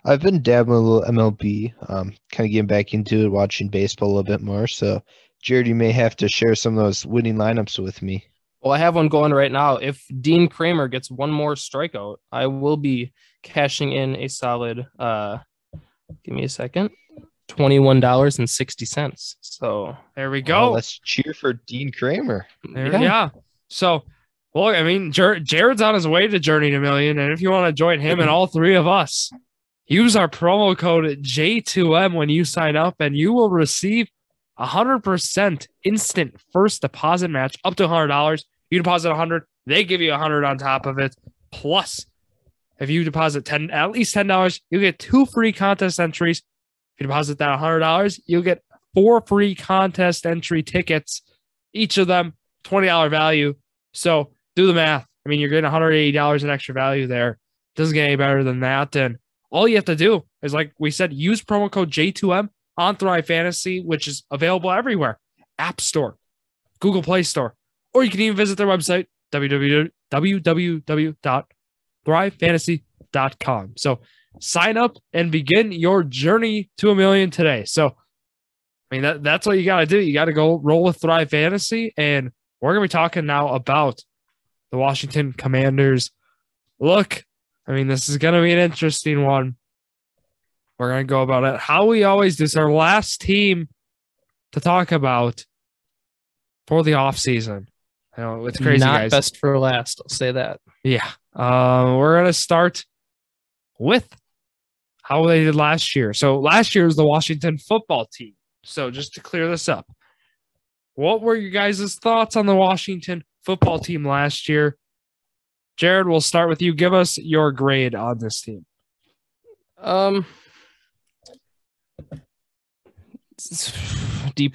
S3: I've been dabbling a little MLB, kind of getting back into it, watching baseball a little bit more. So, Jared, you may have to share some of those winning lineups with me.
S2: Well, I have one going right now. If Dean Kramer gets one more strikeout, I will be cashing in a solid, give me a second, $21.60. So
S1: there we go.
S3: Let's cheer for Dean Kramer.
S1: Yeah. So, well, I mean, Jared's on his way to Journey to Million. And if you want to join him and all three of us, use our promo code J2M when you sign up, and you will receive 100% instant first deposit match up to $100. You deposit $100, they give you $100 on top of it. Plus, if you deposit at least $10, you get 2 free contest entries. If you deposit that $100, you'll get 4 free contest entry tickets, each of them $20 value. So do the math. I mean, you're getting $180 in extra value there. Doesn't get any better than that. And all you have to do is, like we said, use promo code J2M on Thrive Fantasy, which is available everywhere. App Store, Google Play Store, or you can even visit their website, www.thrivefantasy.com. So sign up and begin your journey to $1 million today. So, I mean, that's what you got to do. You got to go roll with Thrive Fantasy, and we're going to be talking now about the Washington Commanders. Look, I mean, this is going to be an interesting one. We're going to go about it how we always do. It's our last team to talk about for the offseason. I know it's crazy,
S2: Not
S1: guys.
S2: best for last. I'll say that.
S1: Yeah. We're going to start with how they did last year. So last year was the Washington football team. So just to clear this up, what were you guys' thoughts on the Washington football team last year? Jared, we'll start with you. Give us your grade on this team.
S2: D+.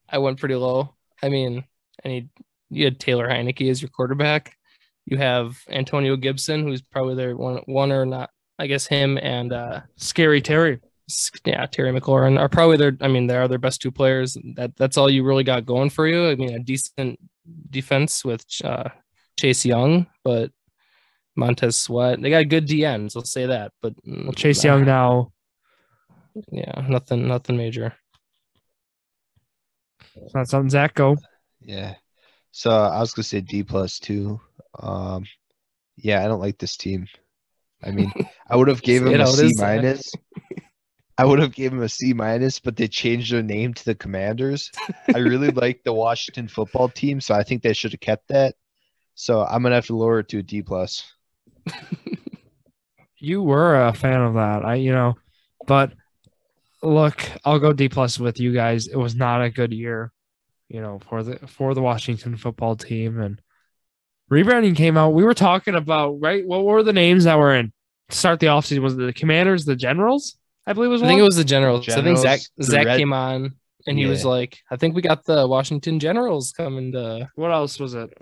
S2: I went pretty low. I mean, you had Taylor Heineke as your quarterback. You have Antonio Gibson, who's probably their one or not. I guess him and
S1: Scary Terry.
S2: Yeah, Terry McLaurin are probably they are their best 2 players. That's all you really got going for you. I mean, a decent defense with Chase Young, but Montez Sweat. They got good DNs, I'll say that. But
S1: Chase Young now.
S2: Yeah, nothing major.
S1: It's not something, Zach, go.
S3: Yeah. So I was gonna say D+ too. Yeah, I don't like this team. I mean, I would have gave him a C-. I would have given him a C-, but they changed their name to the Commanders. I really like the Washington football team, so I think they should have kept that. So I'm gonna have to lower it to a D+.
S1: You were a fan of that, but look, I'll go D+ with you guys. It was not a good year, for the Washington football team, and rebranding came out. We were talking about, right? What were the names that were in to start the offseason? Was it the Commanders, the Generals? I believe it was.
S2: I think it was the Generals. I think Zack
S3: Red...
S2: came on and he was like, I think we got the Washington Generals coming to.
S1: What else was it?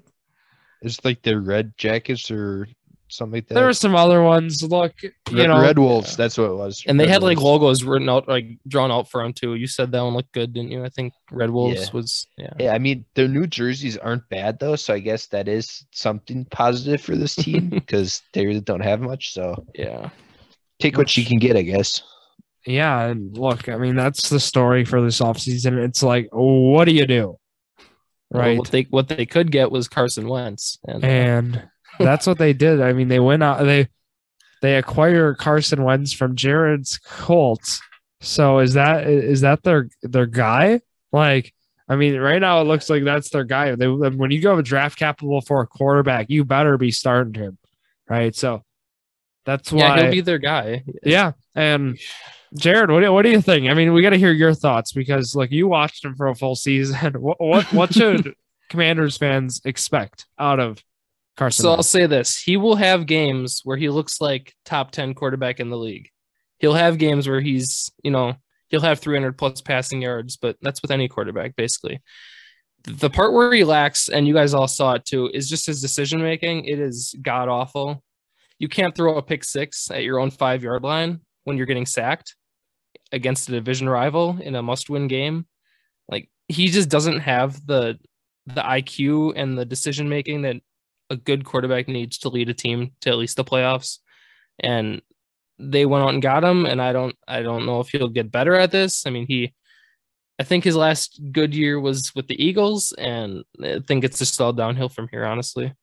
S3: It's like the Red Jackets or something like that.
S1: There were some other ones. Look,
S3: Red Wolves. That's what it was.
S2: And they
S3: Red
S2: had
S3: Wolves.
S2: like logos written out, like drawn out for them too. You said that one looked good, didn't you? I think Red Wolves was.
S3: Yeah, I mean, their new jerseys aren't bad though, so I guess that is something positive for this team because they really don't have much. So
S2: yeah,
S3: take what you can get, I guess.
S1: Yeah, and look, I mean, that's the story for this offseason. It's like, what do you do? Right.
S2: Well, what they could get was Carson Wentz.
S1: And that's what they did. I mean, they went out, they acquired Carson Wentz from Jared's Colts. So is that their guy? Like, I mean, right now it looks like that's their guy. When you go with draft capital for a quarterback, you better be starting him. Right. So that's why
S2: he'll be their guy.
S1: Yeah. And Jared, what do you think? I mean, we got to hear your thoughts because, like, you watched him for a full season. What should Commanders fans expect out of Carson
S2: So I'll
S1: Wentz.
S2: say this. He will have games where he looks like top 10 quarterback in the league. He'll have games where he's, he'll have 300 plus passing yards, but that's with any quarterback, basically. The part where he lacks, and you guys all saw it too, is just his decision making. It is god awful. You can't throw a pick six at your own 5-yard line when you're getting sacked against a division rival in a must-win game. Like, he just doesn't have the IQ and the decision making that a good quarterback needs to lead a team to at least the playoffs. And they went out and got him, and I don't know if he'll get better at this. I mean, I think his last good year was with the Eagles, and I think it's just all downhill from here, honestly.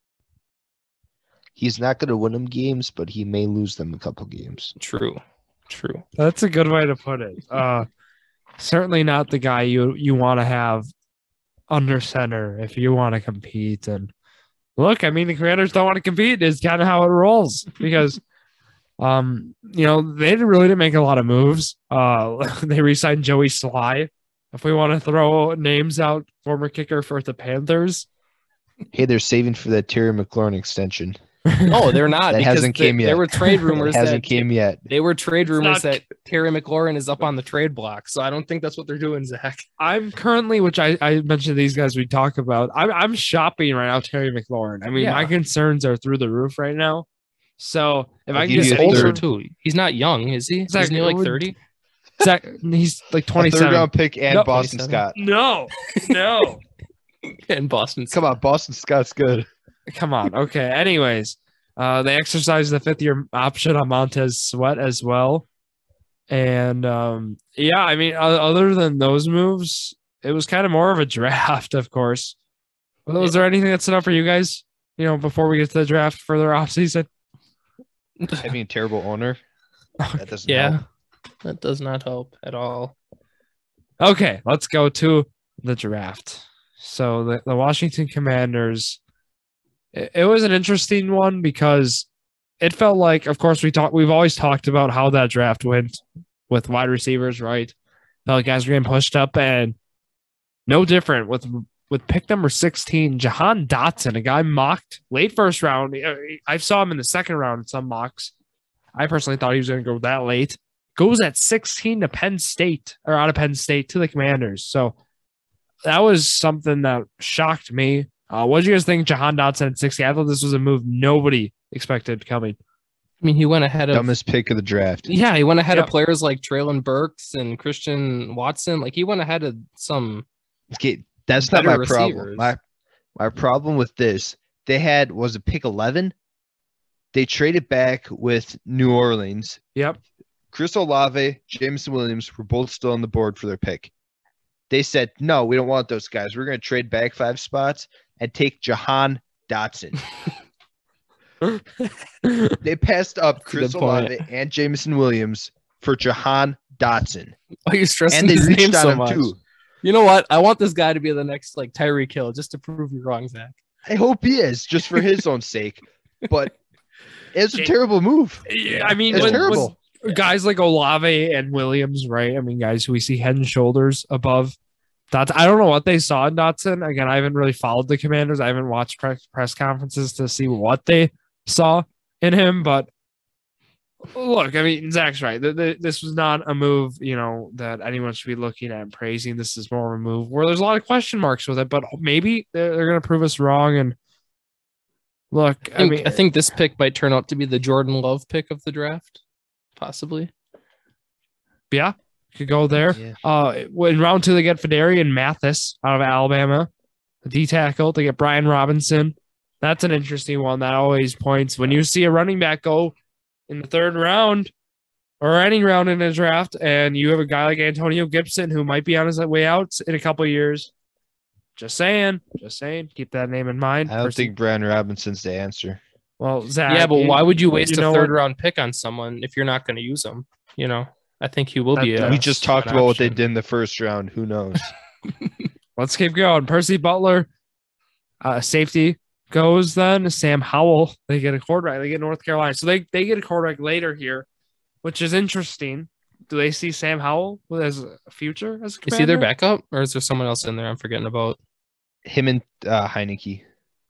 S3: He's not going to win them games, but he may lose them a couple games.
S2: True.
S1: That's a good way to put it. Certainly not the guy you want to have under center if you want to compete. And look, I mean, the Commanders don't want to compete is kind of how it rolls because, they really didn't make a lot of moves. They re-signed Joey Sly. If we want to throw names out, former kicker for the Panthers.
S3: Hey, they're saving for that Terry McLaurin extension.
S2: No, they're not.
S3: That hasn't came yet.
S2: There were trade rumors
S3: hasn't came yet.
S2: They were trade rumors that Terry McLaurin is up on the trade block. So I don't think that's what they're doing, Zach.
S1: I'm currently, which I mentioned these guys we talk about. I'm shopping right now, Terry McLaurin. I mean, my concerns are through the roof right now. So if I can get
S2: older too, he's not young, is he? Isn't he like 30?
S1: Zack, he's like 27.
S3: Third-round pick and Boston
S2: 27.
S3: Scott.
S1: No.
S2: And Boston.
S3: Come on, Boston Scott's good.
S1: Come on. Okay. Anyways, they exercised the 5th-year option on Montez Sweat as well. And, I mean, other than those moves, it was kind of more of a draft, of course. Was there anything that stood out for you guys, before we get to the draft for their offseason?
S3: Having a terrible owner. That doesn't help.
S2: That does not help at all.
S1: Okay, let's go to the draft. So the Washington Commanders, it was an interesting one because it felt like, of course, we've always talked about how that draft went with wide receivers, right? Felt like guys were getting pushed up, and no different with pick number 16, Jahan Dotson, a guy mocked late first round. I saw him in the second round in some mocks. I personally thought he was going to go that late. Goes at 16 to Penn State, or out of Penn State to the Commanders. So that was something that shocked me. What did you guys think, Jahan Dotson at 60? I thought this was a move nobody expected coming.
S2: I mean, he went ahead of
S3: dumbest pick of the draft.
S2: Yeah, he went ahead of players like Traylon Burks and Christian Watson. Like, he went ahead of some.
S3: Okay, that's not my problem. My problem with this, was it pick 11? They traded back with New Orleans.
S1: Yep.
S3: Chris Olave, Jameson Williams were both still on the board for their pick. They said, no, we don't want those guys. We're going to trade back 5 spots and take Jahan Dotson. They passed up Chris Olave and Jameson Williams for Jahan Dotson.
S2: Why are you stressing
S3: and they
S2: his
S3: reached
S2: name
S3: on
S2: so
S3: him
S2: much?
S3: Too.
S2: You know what? I want this guy to be the next Tyreek Hill just to prove you wrong, Zach.
S3: I hope he is, just for his own sake. But it's a terrible move.
S1: Yeah, I mean,
S3: it's terrible.
S1: Guys like Olave and Williams, right? I mean, guys who we see head and shoulders above Dotson. I don't know what they saw in Dotson. Again, I haven't really followed the Commanders. I haven't watched press conferences to see what they saw in him. But look, I mean, Zach's right. This was not a move, that anyone should be looking at and praising. This is more of a move where there's a lot of question marks with it. But maybe they're going to prove us wrong. And look,
S2: I think this pick might turn out to be the Jordan Love pick of the draft. Possibly.
S1: Yeah, could go there.
S3: Yeah.
S1: In round 2, they get Fedarian Mathis out of Alabama, the D tackle. They get Brian Robinson. That's an interesting one. That always points when you see a running back go in the 3rd round or any round in a draft, and you have a guy like Antonio Gibson who might be on his way out in a couple of years. Just saying. Keep that name in mind.
S3: I don't think Brian Robinson's the answer.
S1: Well, Zach.
S2: Yeah, but why would you waste a 3rd round pick on someone if you're not going to use them? I think he will be.
S3: We just talked about what they did in the 1st round. Who knows?
S1: Let's keep going. Percy Butler, safety goes then. Sam Howell. They get a quarterback. They get North Carolina. So they get a quarterback later here, which is interesting. Do they see Sam Howell as a future as a Commander?
S2: Is he their backup, or is there someone else in there I'm forgetting about?
S3: Him and Heineke.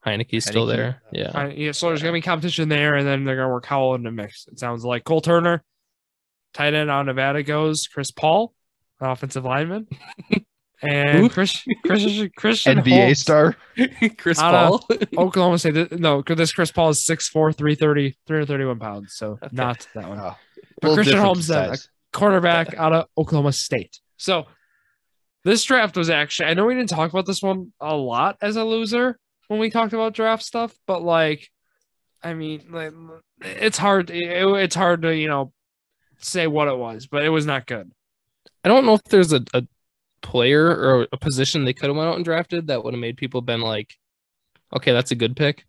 S2: Heineke's still there. Yeah.
S1: Yeah. So there's gonna be competition there, and then they're gonna work Howell in the mix. It sounds like Cole Turner, tight end out of Nevada goes. Chris Paul, offensive lineman, and Christian
S3: NBA
S1: Holmes,
S3: star.
S2: Chris Paul.
S1: Oklahoma State. No, because this Chris Paul is 6'4", 331 pounds. So not that one.
S3: Oh,
S1: But Christian Holmes, then, a
S3: size.
S1: cornerback out of Oklahoma State. So this draft was actually, I know we didn't talk about this one a lot as a loser when we talked about draft stuff, but like, I mean, like, it's hard. It's hard to, say what it was, but it was not good.
S2: I don't know if there's a player or a position they could have went out and drafted that would have made people been like, okay, that's a good pick.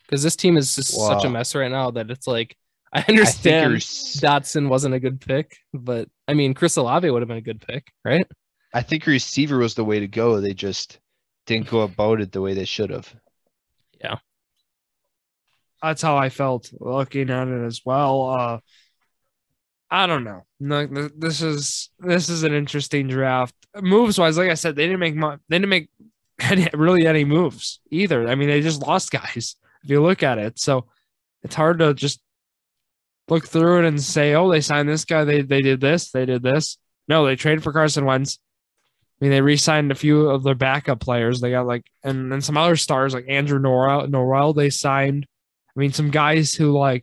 S2: Because this team is just such a mess right now that it's like, I understand Dotson wasn't a good pick, but I mean, Chris Olave would have been a good pick, right?
S3: I think receiver was the way to go. They just didn't go about it the way they should have.
S2: Yeah.
S1: That's how I felt looking at it as well. I don't know. No, this is an interesting draft. Moves wise, like I said, they didn't make really any moves either. I mean, they just lost guys if you look at it. So it's hard to just look through it and say, oh, they signed this guy, they did this, they did this. No, they traded for Carson Wentz. I mean, they re-signed a few of their backup players. They got and some other stars like Andrew Norwell. They signed. I mean, some guys who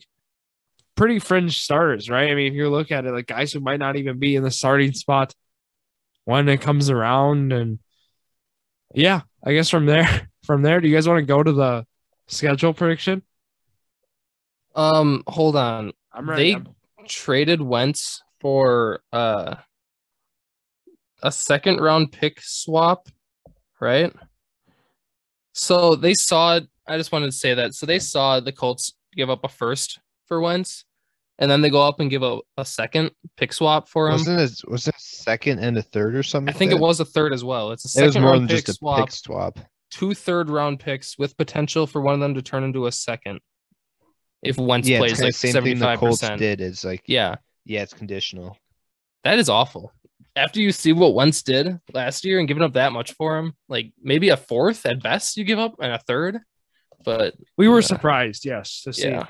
S1: pretty fringe starters, right? I mean, if you look at it, like guys who might not even be in the starting spot when it comes around. And yeah, I guess from there, do you guys want to go to the schedule prediction?
S2: Hold on.
S1: I'm ready.
S2: They traded Wentz for a second round pick swap, right? So they saw it. I just wanted to say that. So they saw the Colts give up a first for Wentz, and then they go up and give a second pick swap for him.
S3: Was it a second and a third or something?
S2: I think it was a third as well. It's a second
S3: it was more
S2: round
S3: than
S2: pick
S3: just a
S2: swap.
S3: pick swap.
S2: 2 third-round picks with potential for one of them to turn into a second. If Wentz
S3: Yeah,
S2: plays
S3: it's
S2: like
S3: the same thing the
S2: 75%.
S3: Colts did. It's like
S2: Yeah,
S3: it's conditional.
S2: that is awful. After you see what Wentz did last year and giving up that much for him, like maybe a fourth at best you give up and a third. But
S1: we were surprised, yes, to see
S2: yeah,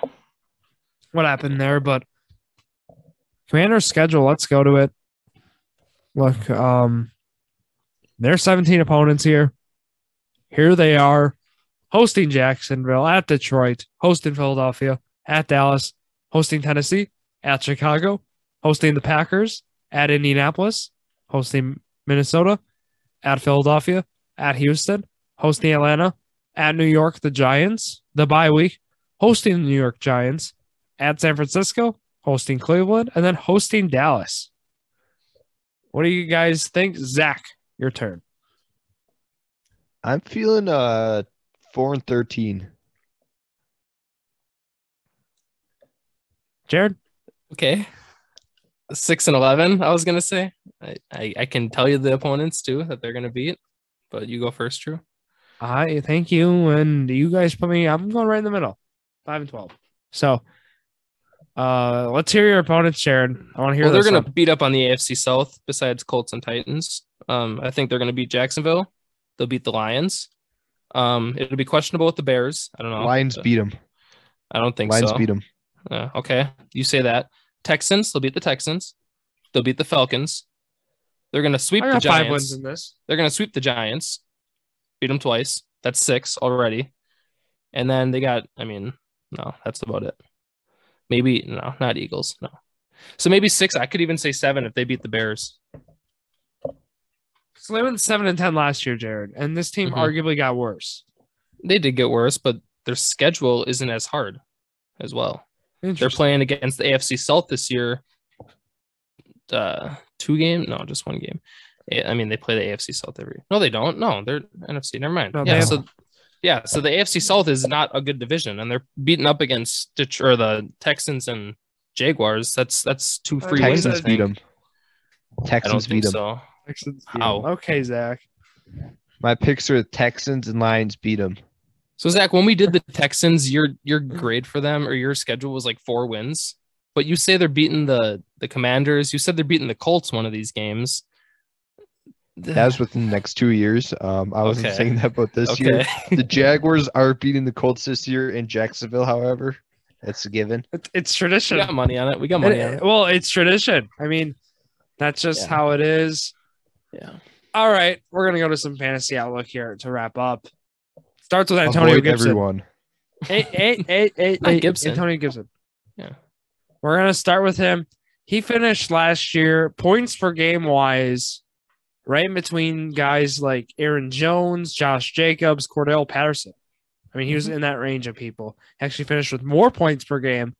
S1: what happened there. But Commander's schedule, let's go to it. Look, there's 17 opponents here. Here they are, hosting Jacksonville, at Detroit, hosting Philadelphia, at Dallas, hosting Tennessee, at Chicago, hosting the Packers, at Indianapolis, hosting Minnesota, at Philadelphia, at Houston, hosting Atlanta, at New York, the Giants, the bye week, hosting the New York Giants, at San Francisco, hosting Cleveland, and then hosting Dallas. What do you guys think? Zach, your turn.
S3: I'm feeling 4-13.
S1: Jared?
S2: okay. 6-11, I was gonna say. I can tell you the opponents too that they're gonna beat, but you go first, Drew.
S1: I thank you, and you guys put me. I'm going right in the middle, 5-12. So, let's hear your opponents, Sharon. I want to hear.
S2: Well, they're
S1: going
S2: gonna beat up on the AFC South. Besides Colts and Titans, I think they're gonna beat Jacksonville. They'll beat the Lions. It'll be questionable with the Bears. I don't know.
S3: Lions beat them.
S2: I don't think
S3: Lions
S2: so.
S3: beat them.
S2: Okay, you say that. Texans, they'll beat the Texans. They'll beat the Falcons. They're gonna sweep the Giants.
S1: 5 wins in this.
S2: They're gonna sweep the Giants. Beat them twice. That's 6 already. And then they got, no, that's about it. Maybe, no, not Eagles. No. So maybe 6. I could even say 7 if they beat the Bears.
S1: So they went 7-10 last year, Jared, and this team arguably got worse.
S2: They did get worse, but their schedule isn't as hard as well. They're playing against the AFC South this year. 2 games? No, just 1 game. I mean, they play the AFC South every. No, they don't. No, they're NFC. Never mind.
S1: No,
S2: so the AFC South is not a good division, and they're beating up against the Texans and Jaguars. That's 2 free wins.
S3: Texans beat them.
S2: I
S3: Texans
S2: don't think
S3: beat them.
S2: so.
S1: Texans beat
S2: How?
S1: them. Okay, Zach.
S3: My picks are Texans and Lions beat them.
S2: So Zach, when we did the Texans, your grade for them or your schedule was like 4 wins, but you say they're beating the Commanders. You said they're beating the Colts one of these games.
S3: That was within the next 2 years. I wasn't saying that about this year. The Jaguars are beating the Colts this year in Jacksonville, however. That's a given.
S1: It's tradition.
S2: We got money on it. On it.
S1: Well, it's tradition. I mean, that's just how it is.
S2: Yeah.
S1: All right. We're going to go to some fantasy outlook here to wrap up. Starts with Antonio
S3: Avoid
S1: Gibson.
S3: Everyone.
S2: Gibson.
S1: Antonio Gibson.
S2: Yeah.
S1: We're going to start with him. He finished last year, points per game wise, right in between guys like Aaron Jones, Josh Jacobs, Cordell Patterson. I mean, he was in that range of people. Actually finished with more points per game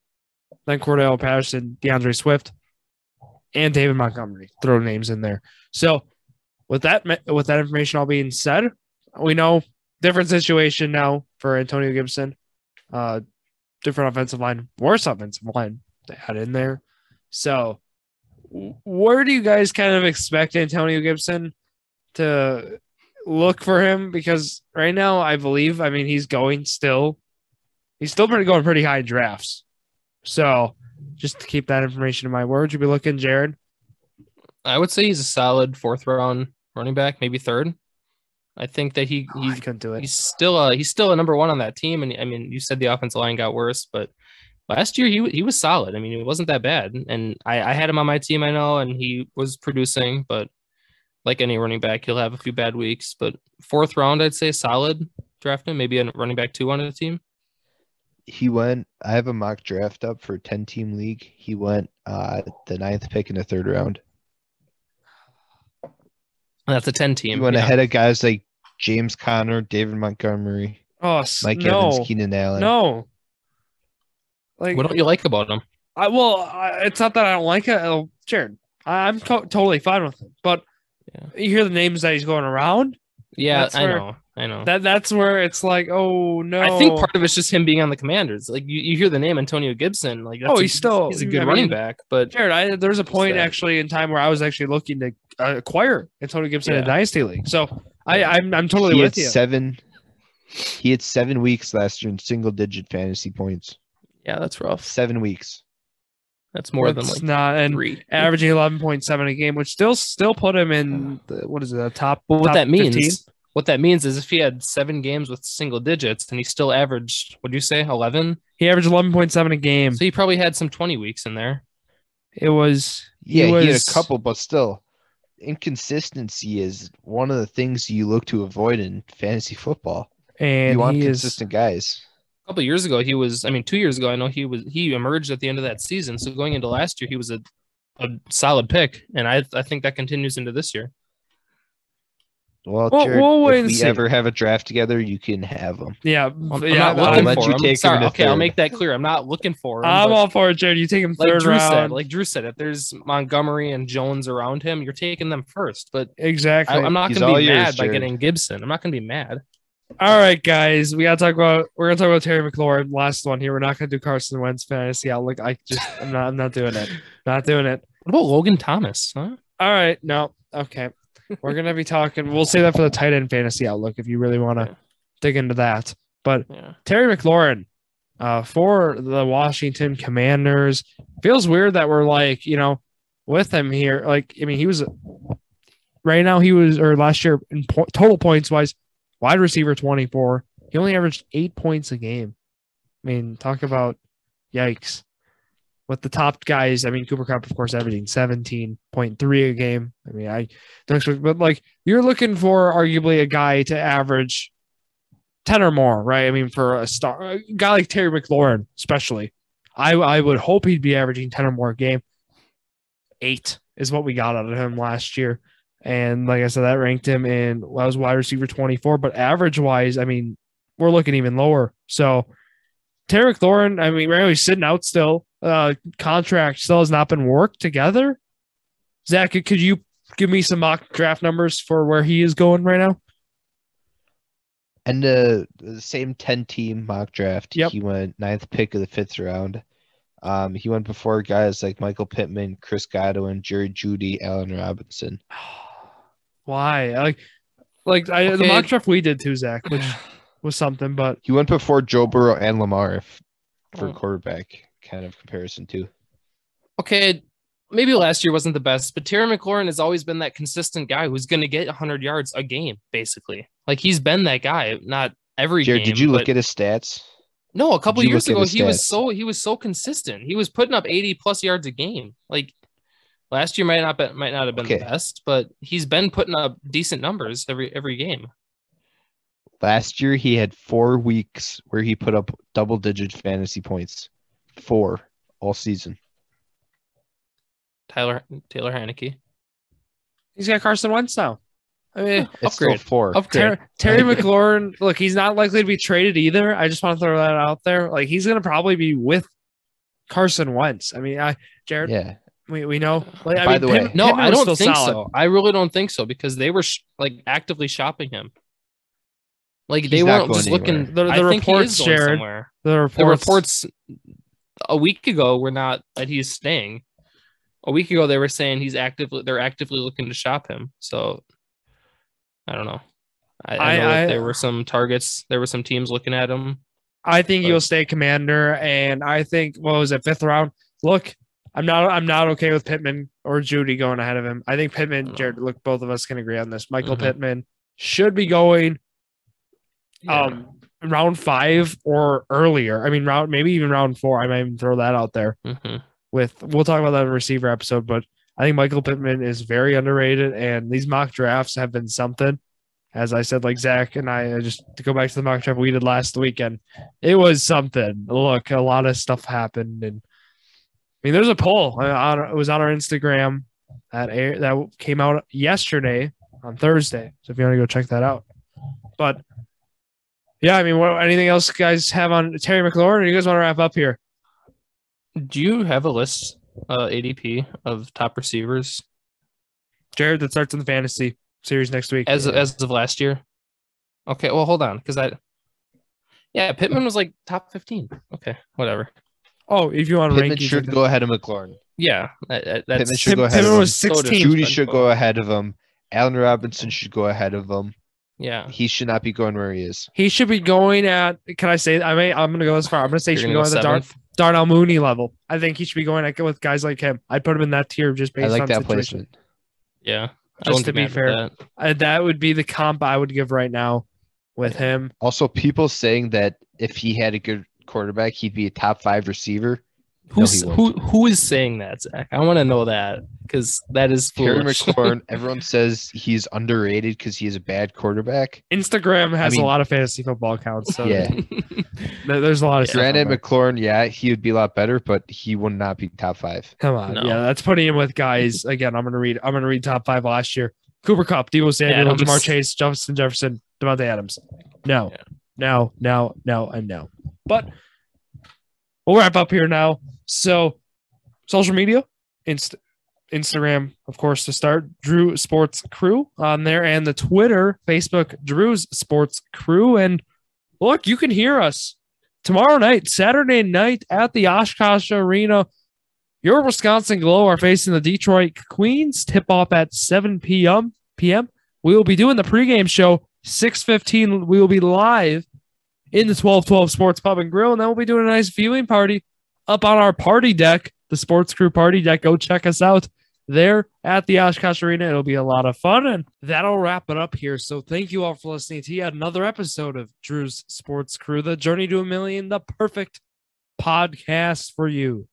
S1: than Cordell Patterson, DeAndre Swift, and David Montgomery. Throw names in there. So with that information all being said, we know different situation now for Antonio Gibson. Different offensive line, worse offensive line to add in there. So where do you guys kind of expect Antonio Gibson to look for him? Because right now, I mean, he's going still. He's still going pretty high in drafts. So just to keep that information in mind, where would you be looking, Jared?
S2: I would say he's a solid 4th round running back, maybe 3rd. I think that he
S1: couldn't do it.
S2: He's still a number 1 on that team. And I mean, you said the offensive line got worse, but last year he was solid. I mean, it wasn't that bad. And I had him on my team, I know, and he was producing, but like any running back, he'll have a few bad weeks. But 4th round, I'd say solid draft him, maybe a running back 2 on the team.
S3: I have a mock draft up for a 10-team league. He went the 9th pick in the 3rd round.
S2: That's a 10-team.
S3: He went ahead of guys like James Conner, David Montgomery, Mike Evans, Keenan Allen.
S1: No.
S2: Like, what don't you like about him?
S1: It's not that I don't like it. Jared, I'm totally fine with it. But you hear the names that he's going around.
S2: Yeah, I know.
S1: That's where it's like, oh no.
S2: I think part of it's just him being on the Commanders. Like you hear the name Antonio Gibson, like he's a good running back. But
S1: Jared, there's a point actually in time where I was actually looking to acquire Antonio Gibson in a Dynasty League. So I'm totally with you.
S3: He had 7 weeks last year in single-digit fantasy points.
S2: Yeah, that's rough.
S3: 7 weeks.
S2: That's more than like 3.
S1: Averaging 11.7 a game, which still put him in the top.
S2: What that means?
S1: 15?
S2: What that means is if he had 7 games with single digits and he still averaged, what do you say, 11?
S1: He averaged 11.7 a game.
S2: So he probably had some 20 weeks in there.
S1: It was
S3: he had a couple, but still, inconsistency is one of the things you look to avoid in fantasy football.
S1: And
S3: you want consistent guys.
S2: A couple of years ago, 2 years ago, I know he emerged at the end of that season. So going into last year, he was a solid pick, and I think that continues into this year.
S3: Well, Jared, if we ever have a draft together, you can have them.
S1: Yeah,
S2: I'll let you take him. Okay, I'll make that clear. I'm not looking for him.
S1: I'm all for it, Jared. You take him third round.
S2: Like Drew said, if there's Montgomery and Jones around him, you're taking them first. But
S1: exactly,
S2: I'm not going to be mad by getting Gibson. I'm not going to be mad.
S1: All right, guys, we're gonna talk about Terry McLaurin. Last one here. We're not gonna do Carson Wentz fantasy outlook. I'm not doing it. Not doing it.
S2: What about Logan Thomas? Huh?
S1: All right, no, okay. We're gonna be talking. We'll say that for the tight end fantasy outlook if you really want to dig into that. But Terry McLaurin, for the Washington Commanders, feels weird that we're like with him here. Like I mean, last year in total points wise. Wide receiver 24. He only averaged 8 points a game. I mean, talk about yikes. With the top guys, I mean, Cooper Kupp, of course, averaging 17.3 a game. I mean, I don't expect, but like you're looking for arguably a guy to average 10 or more, right? I mean, for a guy like Terry McLaurin, especially, I would hope he'd be averaging 10 or more a game. 8 is what we got out of him last year. And like I said, that ranked him in, was wide receiver 24, but average wise, I mean, we're looking even lower. So Terry McLaurin, I mean, right now he's sitting out still. Contract still has not been worked together. Zach, could you give me some mock draft numbers for where he is going right now?
S3: And the same 10-team mock draft.
S1: Yep.
S3: He went 9th pick of the 5th round. He went before guys like Michael Pittman, Chris Godwin, Jerry Jeudy, Allen Robinson.
S1: Why? The mock draft we did too, Zach, which was something, but
S3: he went before Joe Burrow and Lamar for quarterback kind of comparison too.
S2: Okay, maybe last year wasn't the best, but Terry McLaurin has always been that consistent guy who's going to get 100 yards a game, basically. Like he's been that guy, not every
S3: Jared,
S2: game.
S3: did you look at his stats?
S2: No, a couple years ago he was
S3: stats?
S2: so consistent. He was putting up 80 plus yards a game. Like last year might not have been the best, but he's been putting up decent numbers every game.
S3: Last year he had 4 weeks where he put up double-digit fantasy points. 4 all season.
S2: Taylor Heineke.
S1: He's got Carson Wentz now. I mean,
S3: it's upgrade. Still 4.
S1: Upgrade. Terry McLaurin, look, he's not likely to be traded either. I just want to throw that out there. Like he's going to probably be with Carson Wentz. I mean, Jared.
S3: Yeah.
S1: We know. Like,
S3: By the way,
S2: Pittman I don't think so. I really don't think so because they were actively shopping him. Like they weren't just looking. The reports, Jared. The reports a week ago were not that he's staying. A week ago they were saying they're actively looking to shop him. So I don't know. I know that there were some targets. There were some teams looking at him.
S1: I think he'll stay Commander, and I think 5th round. Look, I'm not okay with Pittman or Judy going ahead of him. I think Pittman, Jared. Look, both of us can agree on this. Michael Pittman should be going. Round 5 or earlier. I mean, maybe even round 4. I might even throw that out there. We'll talk about that in the receiver episode, but I think Michael Pittman is very underrated, and these mock drafts have been something. As I said, like Zack and I, just to go back to the mock draft we did last weekend, it was something. Look, a lot of stuff happened, and I mean, there's a poll. It was on our Instagram that came out yesterday on Thursday. So if you want to go check that out, but. Yeah, I mean, anything else guys have on Terry McLaurin, or do you guys want to wrap up here?
S2: Do you have a list, ADP, of top receivers?
S1: Jared, that starts in the fantasy series next week.
S2: As of last year? Okay, well, hold on, because Pittman was like top 15. Okay, whatever.
S1: Oh, if you want to rank,
S3: Pittman should go ahead of McLaurin.
S2: Yeah,
S3: Pittman should go ahead of him.
S1: Pittman was 16.
S3: Judy should go ahead of him. Allen Robinson should go ahead of him.
S2: Yeah,
S3: he should not be going where he is.
S1: He should be going at. Can I say? I'm going to go as far. I'm going to say he should be going at the Darnell Mooney level. I think he should be going with guys like him. I'd put him in that tier just based on that situation.
S2: Placement. Yeah,
S1: just to be fair, that would be the comp I would give right now with him.
S3: Also, people saying that if he had a good quarterback, he'd be a top 5 receiver.
S2: Who is saying that, Zach? I want to know that because that is foolish.
S3: Terry McLaurin, everyone says he's underrated because he is a bad quarterback.
S1: Instagram has a lot of fantasy football accounts. So
S3: yeah,
S1: there's a lot of stuff.
S3: Granted, McLaurin, he would be a lot better, but he would not be top 5.
S1: Come on, yeah, that's putting him with guys. Again, I'm gonna read top 5 last year. Cooper Kupp, Deebo Samuel, Jamar Chase, Justin Jefferson, Devontae Adams. No. But we'll wrap up here now. So, social media, Instagram, of course, to start, Drew Sports Crew on there, and the Twitter, Facebook, Drew's Sports Crew. And look, you can hear us tomorrow night, Saturday night at the Oshkosh Arena. Your Wisconsin Glow are facing the Detroit Queens. Tip off at 7 p.m. We will be doing the pregame show 6:15. We will be live in the 1212 Sports Pub and Grill, and then we'll be doing a nice viewing party up on our party deck, the Sports Crew party deck. Go check us out there at the Oshkosh Arena. It'll be a lot of fun, and that'll wrap it up here. So thank you all for listening to yet another episode of Drew's Sports Crew, the journey to $1 million, the perfect podcast for you.